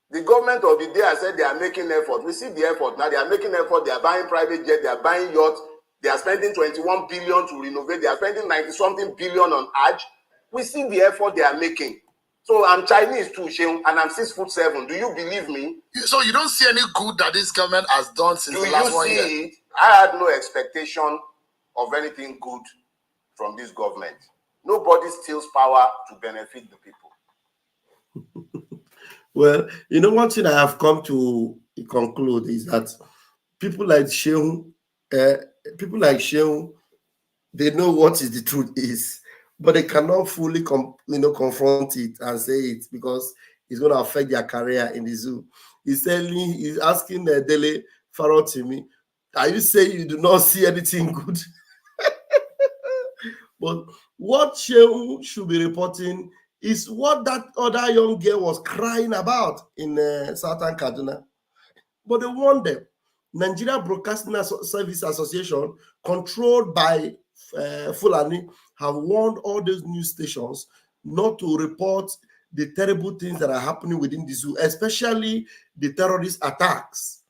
The government of the day has said they are making effort. We see the effort now. They are making effort. They are buying private jet. They are buying yachts. They are spending 21 billion to renovate. They are spending 90-something billion on Hajj. We see the effort they are making. So I'm Chinese too, Sheung, and I'm 6'7". Do you believe me? So you don't see any good that this government has done since the last 1 year? Do you see it? I had no expectation of anything good from this government. Nobody steals power to benefit the people. Well, one thing I have come to conclude is that people like Sheung, they know what is the truth is, but they cannot fully confront it and say it because it's going to affect their career in the zoo. He's asking Dele Farotimi, are you saying you do not see anything good? But What Shehu should be reporting is what that other young girl was crying about in Southern Kaduna. But they warned them. Nigeria Broadcasting Service Association, controlled by Fulani, have warned all those news stations not to report the terrible things that are happening within the zoo, especially the terrorist attacks.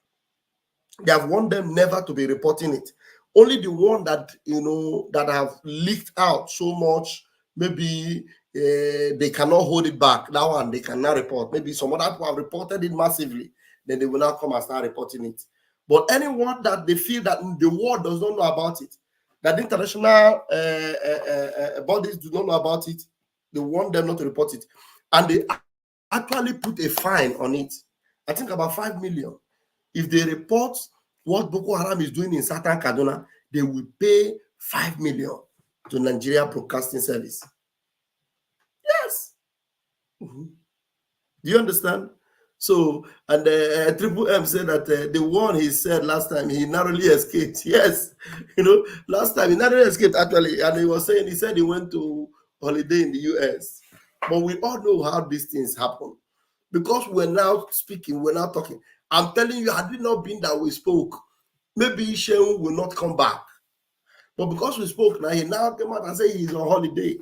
They have warned them never to be reporting it. Only the one that, you know, that have leaked out so much, maybe they cannot hold it back. That one they cannot report. Maybe some other people have reported it massively, then they will now come and start reporting it. But anyone that they feel that the world does not know about it, that international bodies do not know about it, they want them not to report it. And they actually put a fine on it. I think about 5 million. If they report what Boko Haram is doing in Southern Kaduna, they will pay 5 million to Nigeria Broadcasting Service. Yes. Mm-hmm. Do you understand? So, and Triple M said that the one he said last time, he narrowly escaped. Yes. You know, last time he narrowly escaped actually. And he was saying, he said he went to holiday in the US. But we all know how these things happen. Because we're now speaking, we're now talking. I'm telling you, had it not been that we spoke, maybe Shehu will not come back. But because we spoke now, he now came out and said he's on holiday.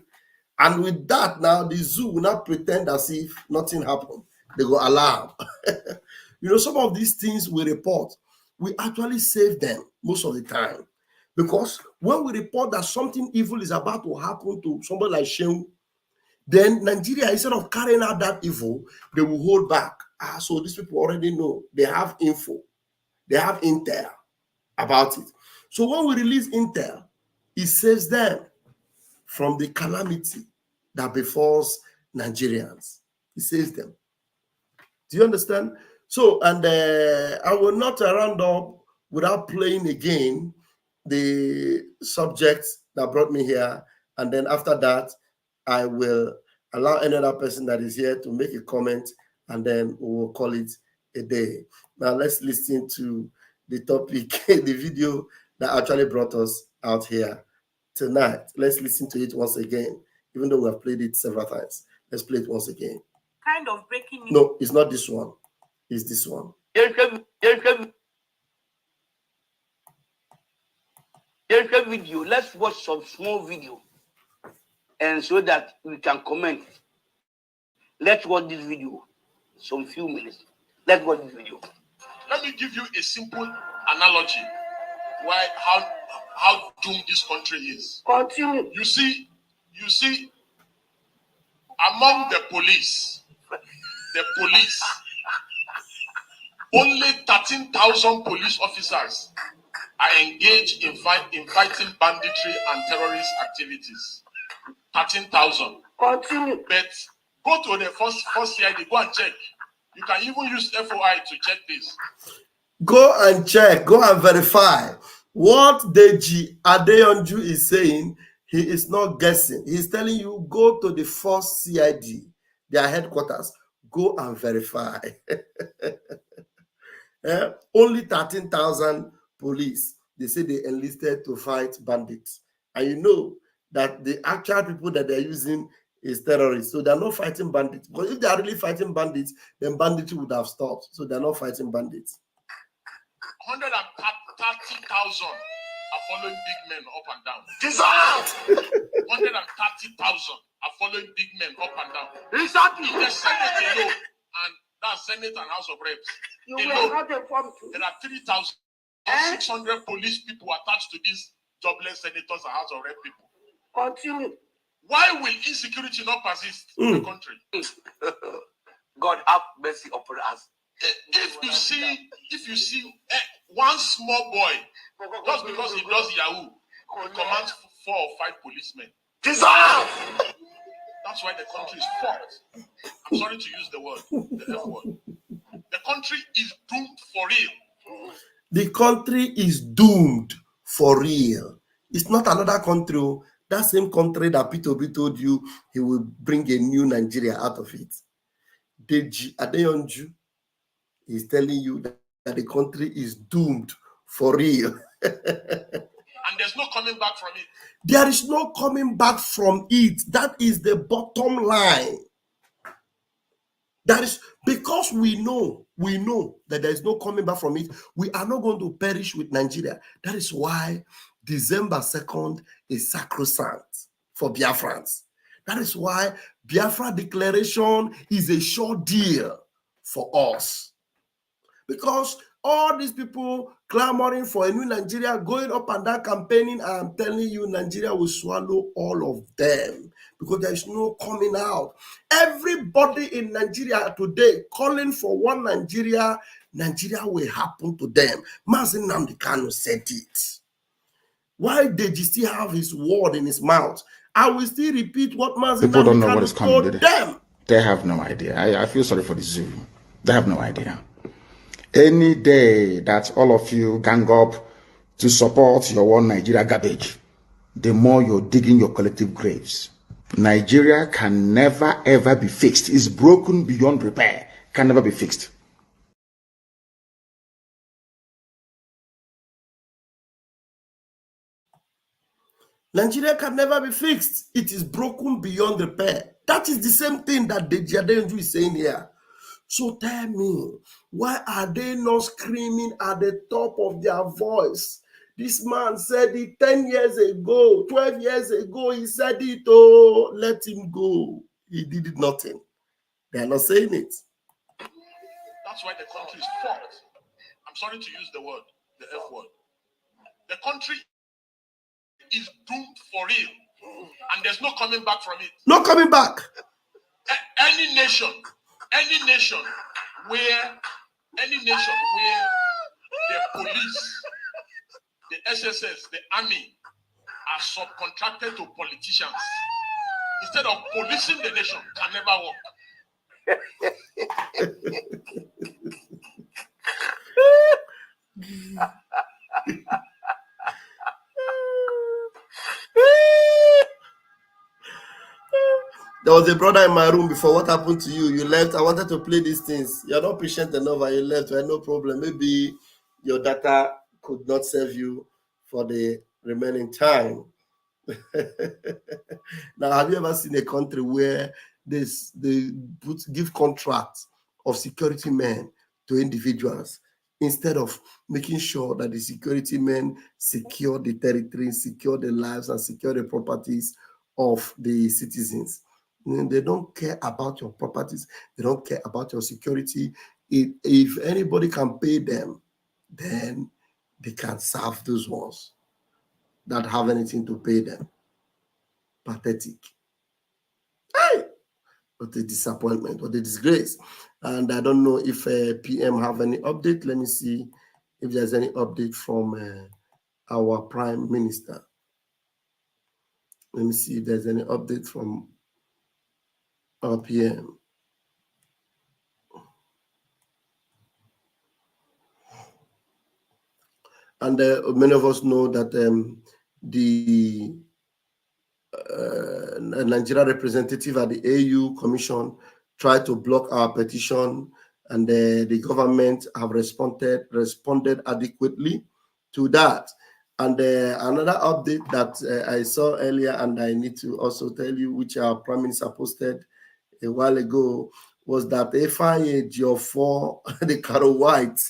And with that, now the zoo will not pretend as if nothing happened. They go allow. You know, some of these things we report, we actually save them most of the time. Because when we report that something evil is about to happen to somebody like Shehu, then Nigeria, instead of carrying out that evil, they will hold back. So these people already know. They have info. They have intel about it. So when we release intel, it saves them from the calamity that befalls Nigerians. It saves them. Do you understand? So, and I will not round up without playing again the subject that brought me here. And then after that, I will allow any other person that is here to make a comment, and then we will call it a day. Now, let's listen to the topic, the video that actually brought us out here tonight. Let's listen to it once again, even though we have played it several times. Let's play it once again. Kind of breaking news. No, it's not this one. It's this one. There's a video. Let's watch some small video, and so that we can comment. Let's watch this video. Some few minutes. Let's watch this video. Let me give you a simple analogy why how doomed this country is. Continue. You see, among the police, only 13,000 police officers are engaged in fighting banditry and terrorist activities. 13,000. Continue. But go to the first CID, go and check. You can even use FOI to check this. Go and check, go and verify. What Deji Adeyanju is saying, he is not guessing. He's telling you, go to the first CID, their headquarters, go and verify. Only 13,000 police, they say they enlisted to fight bandits. And you know that the actual people that they're using is terrorists. So they're not fighting bandits. Because if they are really fighting bandits, then banditry would have stopped. So they're not fighting bandits. 130,000 are following big men up and down. 130,000 are following big men up and down. Exactly. The Senate alone, and that's Senate and House of Reps. Alone, there are 3,600 police people attached to these jobless senators and House of Rep people. Continue. Why will insecurity not persist in the country? God have mercy upon us. If you see one small boy, just because he does Yahoo, he commands 4 or 5 policemen. That's why the country is fucked. I'm sorry to use the word, the F word. The country is doomed for real. The country is doomed for real. It's not another country. That same country that P2B told you he will bring a new Nigeria out of it. Deji Adeyanju is telling you that the country is doomed for real. And there's no coming back from it. There is no coming back from it. That is the bottom line. That is because we know that there is no coming back from it. We are not going to perish with Nigeria. That is why December 2nd is sacrosanct for Biafrans. That is why Biafra declaration is a sure deal for us. Because all these people clamoring for a new Nigeria, going up and down campaigning, I'm telling you, Nigeria will swallow all of them because there is no coming out. Everybody in Nigeria today calling for one Nigeria, Nigeria will happen to them. Mazi Nnamdi Kanu said it. Why did you still have his word in his mouth? I will still repeat what Mazi People don't Nnamdi know what is Kanu coming, told them. They have no idea. I feel sorry for the zoo. They have no idea. Any day that all of you gang up to support your one Nigeria garbage, the more you're digging your collective graves. Nigeria can never ever be fixed. It's broken beyond repair. Can never be fixed. Nigeria can never be fixed. It is broken beyond repair. That is the same thing that Deji Adeyanju is saying here. So tell me, why are they not screaming at the top of their voice? This man said it 10 years ago, 12 years ago, he said it, oh, let him go. He did it nothing. They are not saying it. That's why the country is fucked. I'm sorry to use the word, the F word. The country is doomed for real. And there's no coming back from it. No coming back. Any nation where the police, the SSS, the army are subcontracted to politicians instead of policing the nation can never work. There was a brother in my room before. What happened to you? You left. I wanted to play these things. You're not patient enough and you left. Well, no problem. Maybe your data could not serve you for the remaining time. Now, have you ever seen a country where they give contracts of security men to individuals instead of making sure that the security men secure the territory, secure the lives, and secure the properties of the citizens? They don't care about your properties. They don't care about your security. If anybody can pay them, then they can serve those ones that have anything to pay them. Pathetic. Hey! What a disappointment, what a disgrace. And I don't know if PM have any update. Let me see if there's any update from our Prime Minister. Let me see if there's any update from our PM. And many of us know that the Nigeria representative at the AU Commission tried to block our petition, and the government have responded adequately to that. And another update that I saw earlier, and I need to also tell you, which our Prime Minister posted a while ago, was that Ifeanyi Ejiofor, the Carol White,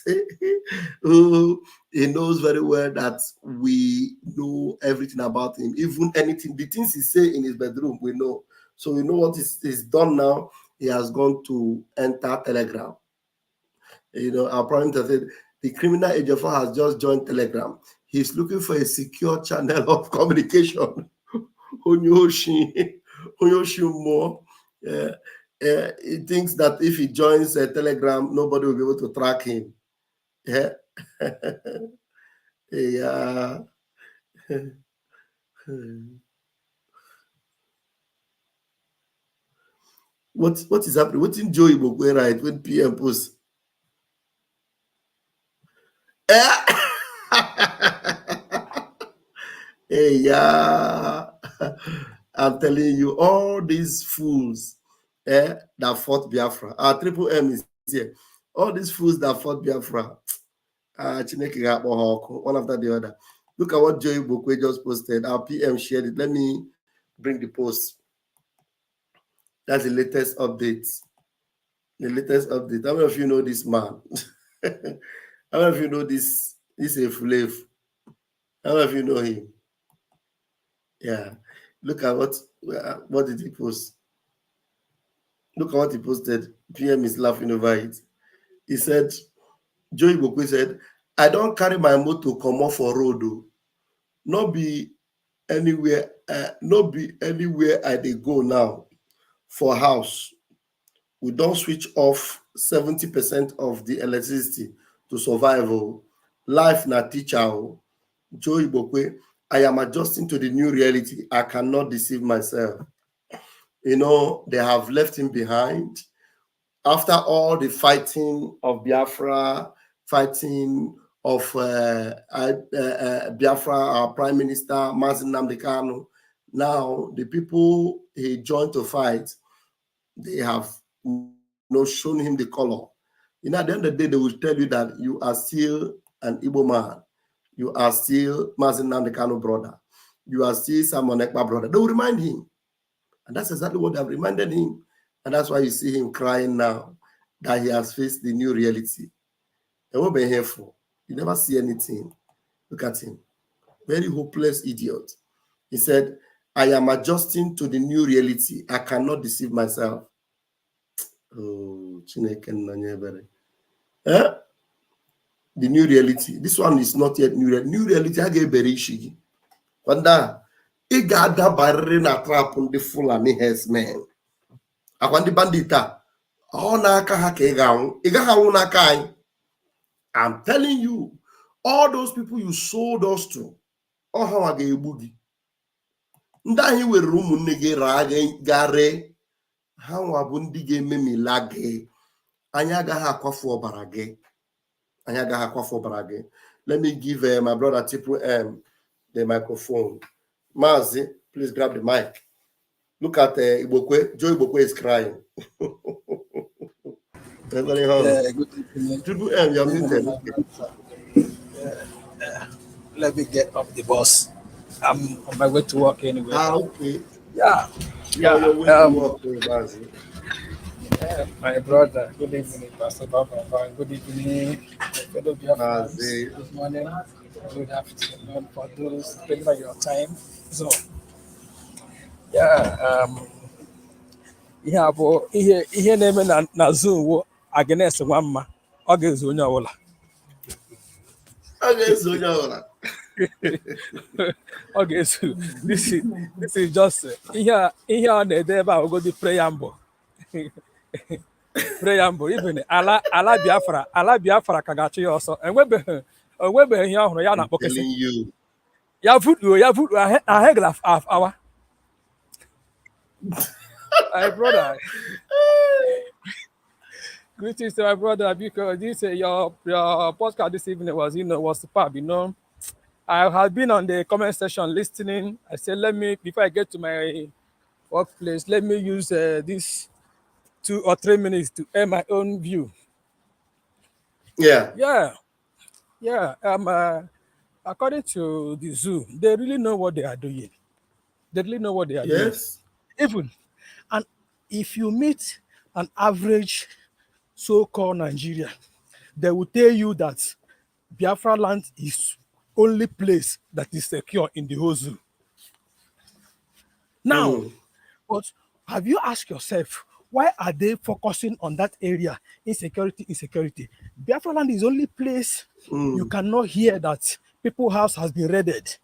who he knows very well that we know everything about him, even anything, the things he say in his bedroom, we know. So we know what is done now. He has gone to enter Telegram. You know, our Prime Minister said the criminal Ejiofor has just joined Telegram. He's looking for a secure channel of communication. Onyoshi more. He thinks that if he joins Telegram, nobody will be able to track him. Yeah. Yeah. What is happening? What in Joey Bokwe right when PM posts? Hey, yeah. I'm telling you, all these fools that fought Biafra. Our Triple M is here. All these fools that fought Biafra. One after the other. Look at what Joey Bokwe just posted. Our PM shared it. Let me bring the post. That's the latest update. The latest update. How many of you know this man? How many of you know this? This is a Flav. How many of you know him? Yeah. Look at what did he post? Look at what he posted. PM is laughing over it. He said, Joey Bokwe said, I don't carry my motor come off for road. Not be anywhere I dey go now for house. We don't switch off 70% of the electricity to survive. Life na teacher. Joey Bokwe, I am adjusting to the new reality. I cannot deceive myself. You know, they have left him behind. After all the fighting of Biafra, fighting of Biafra, our Prime Minister, Mazi Nnamdi Kanu, now the people he joined to fight, they have shown him the color. You know, at the end of the day, they will tell you that you are still an Igbo man. You are still Mazi Nnamdi Kanu brother. You are still Simon Ekpa brother. They will remind him. And that's exactly what they have reminded him. And that's why you see him crying now that he has faced the new reality. They won't be here for. You never see anything. Look at him. Very hopeless idiot. He said, I am adjusting to the new reality. I cannot deceive myself. Oh, Chineke Nanyebere. The new reality. This one is not yet new reality. New reality, I get very shiggy. Wanda, I got that barrier na trap on the Fulani herdsmen. Akwandi bandita. Oh, naka ha ke gaun. Iga ha naka ai. I'm telling you, all those people you sold us to, oh, how are they boogie? Nda hi we room nige rage gare. How are bundi ge me lage? Anyaga ha kwafu obarage. Anyaga ha kwafu obarage. Let me give my brother Tipu the microphone. Mazi, please grab the mic. Look at Ibokwe. Joe Ibokwe is crying. Good evening. Triple M, you're muted. Let me get off the bus. I'm on my way to work anyway. Okay. Yeah. Yeah. Your way to work, Mazi. My brother, good evening, Pastor Baba. Good evening, fellow Biafrans. Good morning, good afternoon for those depending on your time. So, yeah, ihe na-eme na Zoom wo Agnes Nwamma ọ ga-ezu onye ọbụla. Ọ ga-ezu. This is just ihe ọ na-ede ebe a ogodi preamble. Preamble, even ala Biafra ka ga-achụ ya ọsọ. Enwebeghị ihe ọhụrụ ya na-akpọkesị. Ya vudu ahegla awa. My brother. Greetings to my brother, because this your podcast this evening was superb. I have been on the comment section listening. I said, before I get to my workplace, let me use this 2 or 3 minutes to air my own view. Yeah. According to the zoo, they really know what they are doing. Yes. Even, and if you meet an average so-called Nigerian, they will tell you that Biafra land is only place that is secure in the whole zoo. Now, but have you asked yourself, why are they focusing on that area? Insecurity. Biafra land is only place you cannot hear that people's house has been raided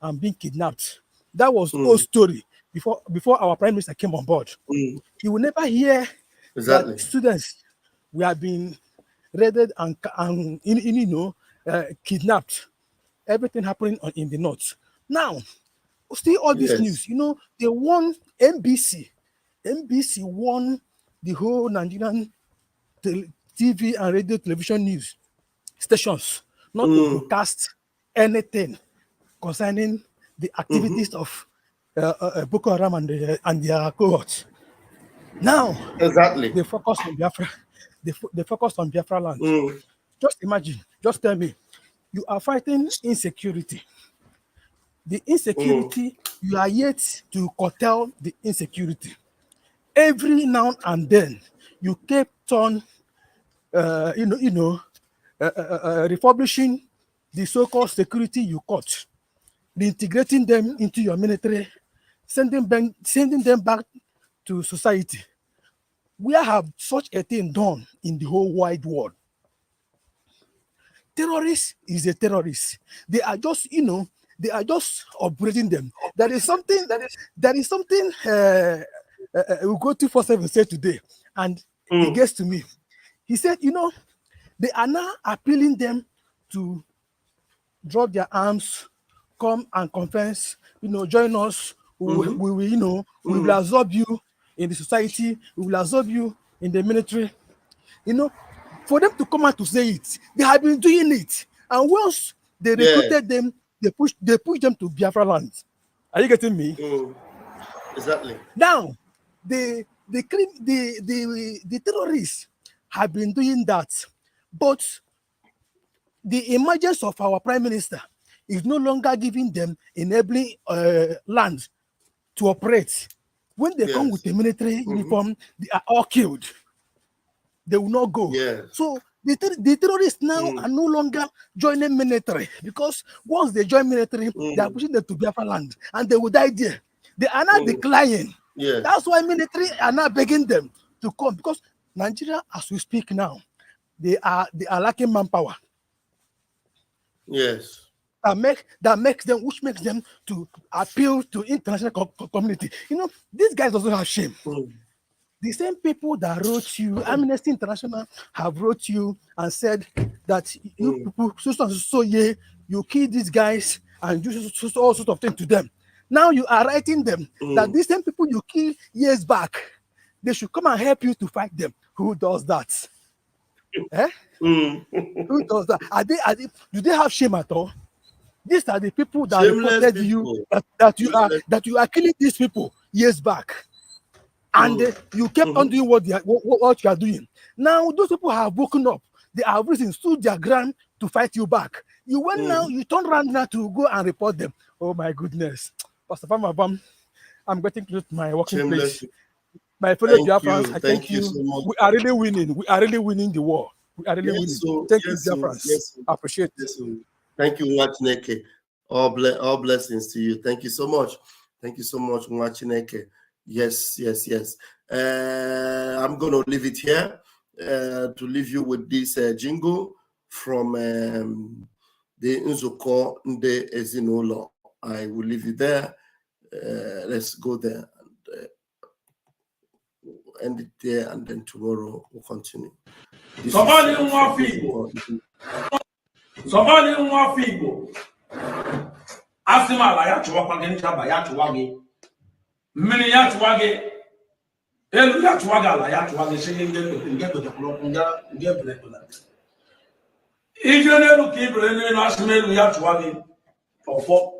and been kidnapped. That was the whole story before our Prime Minister came on board. You will never hear that students were being raided and kidnapped. Everything happening in the north. Now, still all this news, they won NBC. NBC won the whole Nigerian TV and radio television news stations not to broadcast anything concerning the activities of Boko Haram and their cohorts. Now, they focus on Biafra. They focus on Biafra land. Just imagine, just tell me, you are fighting insecurity. The insecurity, you are yet to curtail the insecurity. Every now and then, you kept on, refurbishing the so-called security you caught, reintegrating them into your military, sending them back to society. Where have such a thing done in the whole wide world? Terrorist is a terrorist. They are just, they are just operating them. There is something Ugo247 said today, and it gets to me. He said, they are now appealing them to drop their arms, come and confess, join us. We will absorb you in the society. We will absorb you in the military. For them to come out to say it, they have been doing it. And once they recruited them, they push them to Biafra land. Are you getting me? Exactly. Now, the terrorists have been doing that, but the emergence of our prime minister is no longer giving them enabling land to operate. When they come with the military uniform, they are all killed. They will not go. So the terrorists now are no longer joining military, because once they join military, they are pushing them to Biafra land and they will die there. They are now declining. That's why military are now begging them to come, because Nigeria, as we speak now, they are lacking manpower. That makes them to appeal to international community. These guys doesn't have shame. The same people that wrote you, Amnesty International have wrote you and said that you people, you kill these guys and do all sorts of things to them. Now you are writing them that these same people you killed years back, they should come and help you to fight them. Who does that? Who does that? Do they have shame at all? These are the people that reported you that you are killing these people years back. And you kept on doing what you are doing. Now those people have woken up. They have risen, stood their ground to fight you back. You went now, you turn around now to go and report them. Oh my goodness. Pastor Famabam, I'm getting close to my working place. My fellow Biafrans, I thank you. So much. We are really winning. We are really winning the war. We are really winning. Thank you, Biafrans. I appreciate it. Thank you, Nwachineke. All blessings to you. Thank you so much. Thank you so much, Nwachineke. Yes. I'm going to leave it here to leave you with this jingle from the Nzukọ Ndị Ezinụlọ. I will leave you there. Let's go there and end it there, and then tomorrow we'll continue. Somebody Asima ya chwa kwa nchaba ya chwage. Mmiri ya chwage. Elu ya chwaga la ya chwage shenge ngebe de klo ngebe kula. Ije nelu kibre nelu asmelu ya chwage. Ofo.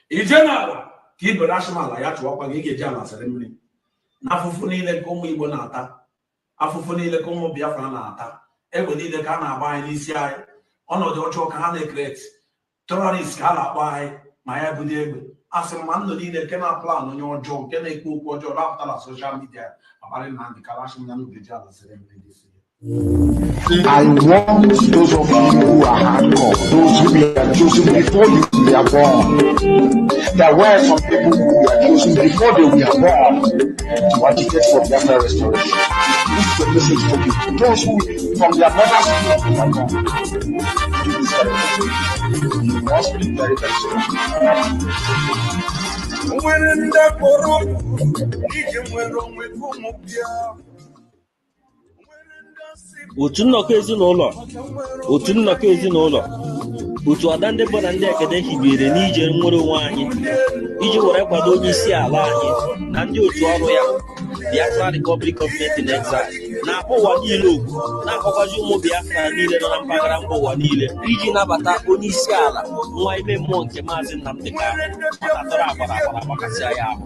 Ije nala kibre asma la ya chwa kwa ngege jana sere mmiri. Na fufu niile komo Igbo na ata. Afufu niile komo Biafra na ata. Egbe niile ka na agba anyị n'isi anyị. Ọnọdụ ọjọọ ka ha na-ekreti. Terrorists ka a na-akpọ anyị. Ma ya bụ egbe asị ma ndụ niile nke na plan onye ọjọọ nke na-ekwu okwu ọjọọ rapụta na social media abalị na ndị kalashi na ndị ala sere mmiri. I want those of you who are hardcore, those who were chosen before you were born. There were some people who were chosen before they were born to agitate for their restoration. This is the message for you. Those who from their mother's womb were born. You must be very, very strong. Otu nnọkọ ezinụlọ otu ada ndị bụ na ndị ekede hibere n'ije nwere onwe anyị iji were kwado onye isi ala anyị na ndị otu ọrụ ya Biafra Republic Government in Exile na-akpọ ụwa niile okwu na-akpọkwazi ụmụ Biafra niile nọ na mpaghara mba ụwa niile iji nabata onye isi ala nwa ime mmụọ nke Maazị Nnamdi Kanu maka tọrọ agbara agbakasịa ya ahụ.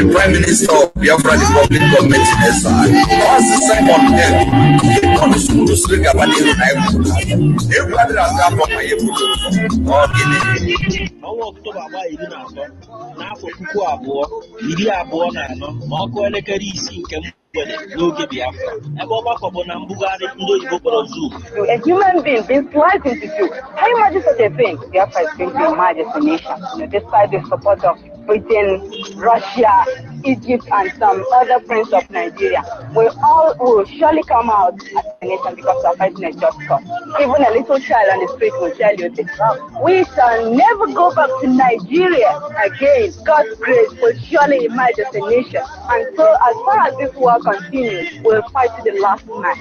the Prime Minister of Biafra Republic government in exile. Once the second day, on the school to speak about it, everybody has got from my ọnwa Ọktoba agba 13 n'afọ 2024 ma ọkụ elekere 6 nke mgbede n'oge Biafra ebe ọgbakọ bụ na mbugharị ndị oyibo kpọrọ Zoom. A human being being sliced into two. Can you imagine such a thing? Biafra is going to emerge as a nation, despite the support of Britain, Russia, Egypt, and some other friends of Nigeria. We all will surely come out as a nation because we are fighting a just cause. Even a little child on the street will tell you this. We shall never go back to Nigeria again. God's grace will surely emerge as a nation. And so as far as this war continues, we'll fight to the last man.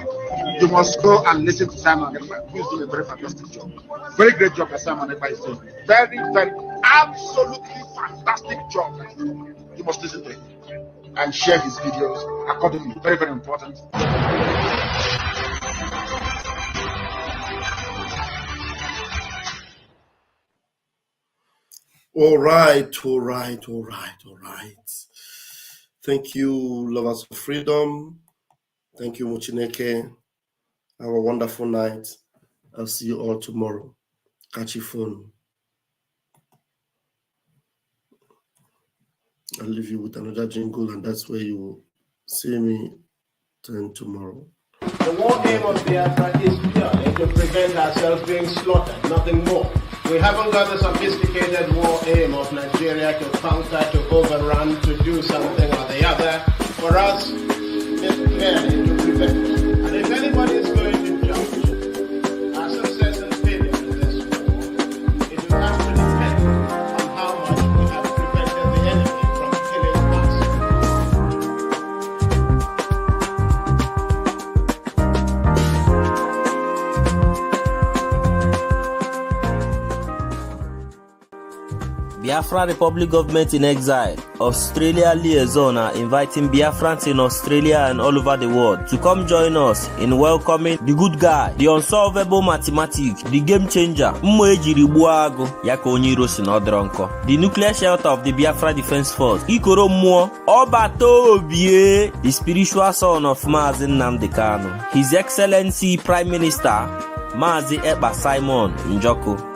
You must go and listen to Simon Ekpa, who's doing a very fantastic job. Very great job that Simon Ekpa is doing. Very, very, absolutely fantastic job. You must listen to him and share his videos accordingly. Very, very important. All right. Thank you, lovers of freedom. Thank you, Mochineke. Have a wonderful night. I'll see you all tomorrow. Catch your phone. I'll leave you with another jingle, and that's where you will see me turn tomorrow. The war aim of Biafra is purely to prevent ourselves being slaughtered, nothing more. We haven't got the sophisticated war aim of Nigeria to conquer, to overrun, to do something or the other. For us, it's merely to prevent. And if anybody is going to judge our success and failure in this war, it will have to depend on how much we have prevented the enemy from killing us. Biafra Republic government in exile. Australia liaison are inviting Biafrans in Australia and all over the world to come join us in welcoming the good guy, the unsolvable mathematics, the game changer, the nuclear shelter of the Biafra Defense Force, the spiritual son of Mazi Nnamdi Kanu, His Excellency Prime Minister Mazi Ekpa Simon Njoko.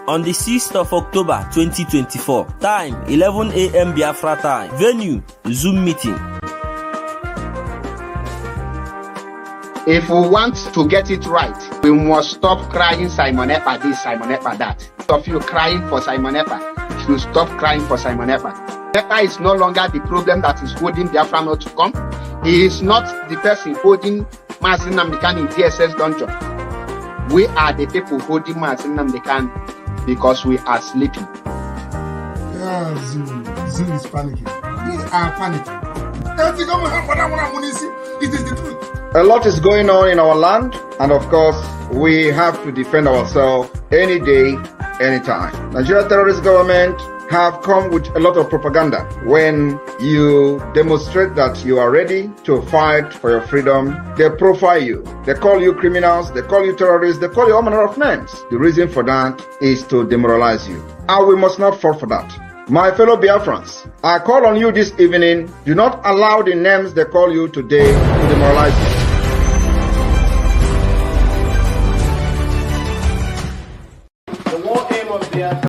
On the 6th of October 2024, time 11 a.m. Biafra time, venue Zoom meeting. If we want to get it right, we must stop crying Simon Ekpa this, Simon Ekpa that. Of you crying for Simon Ekpa, you should stop crying for Simon Ekpa. Ekpa is no longer the problem that is holding Biafra not to come. He is not the person holding Mazi Nnamdi Kanu in DSS dungeon. We are the people holding Mazi Nnamdi Kanu because we are sleeping. Yeah, Zoom is panicking. We are panicking. It is the truth. A lot is going on in our land, and of course, we have to defend ourselves any day, anytime. Nigeria terrorist government have come with a lot of propaganda. When you demonstrate that you are ready to fight for your freedom, they profile you. They call you criminals, they call you terrorists, they call you all manner of names. The reason for that is to demoralize you. And we must not fall for that. My fellow Biafrans, I call on you this evening, do not allow the names they call you today to demoralize you. The war aim of Biafra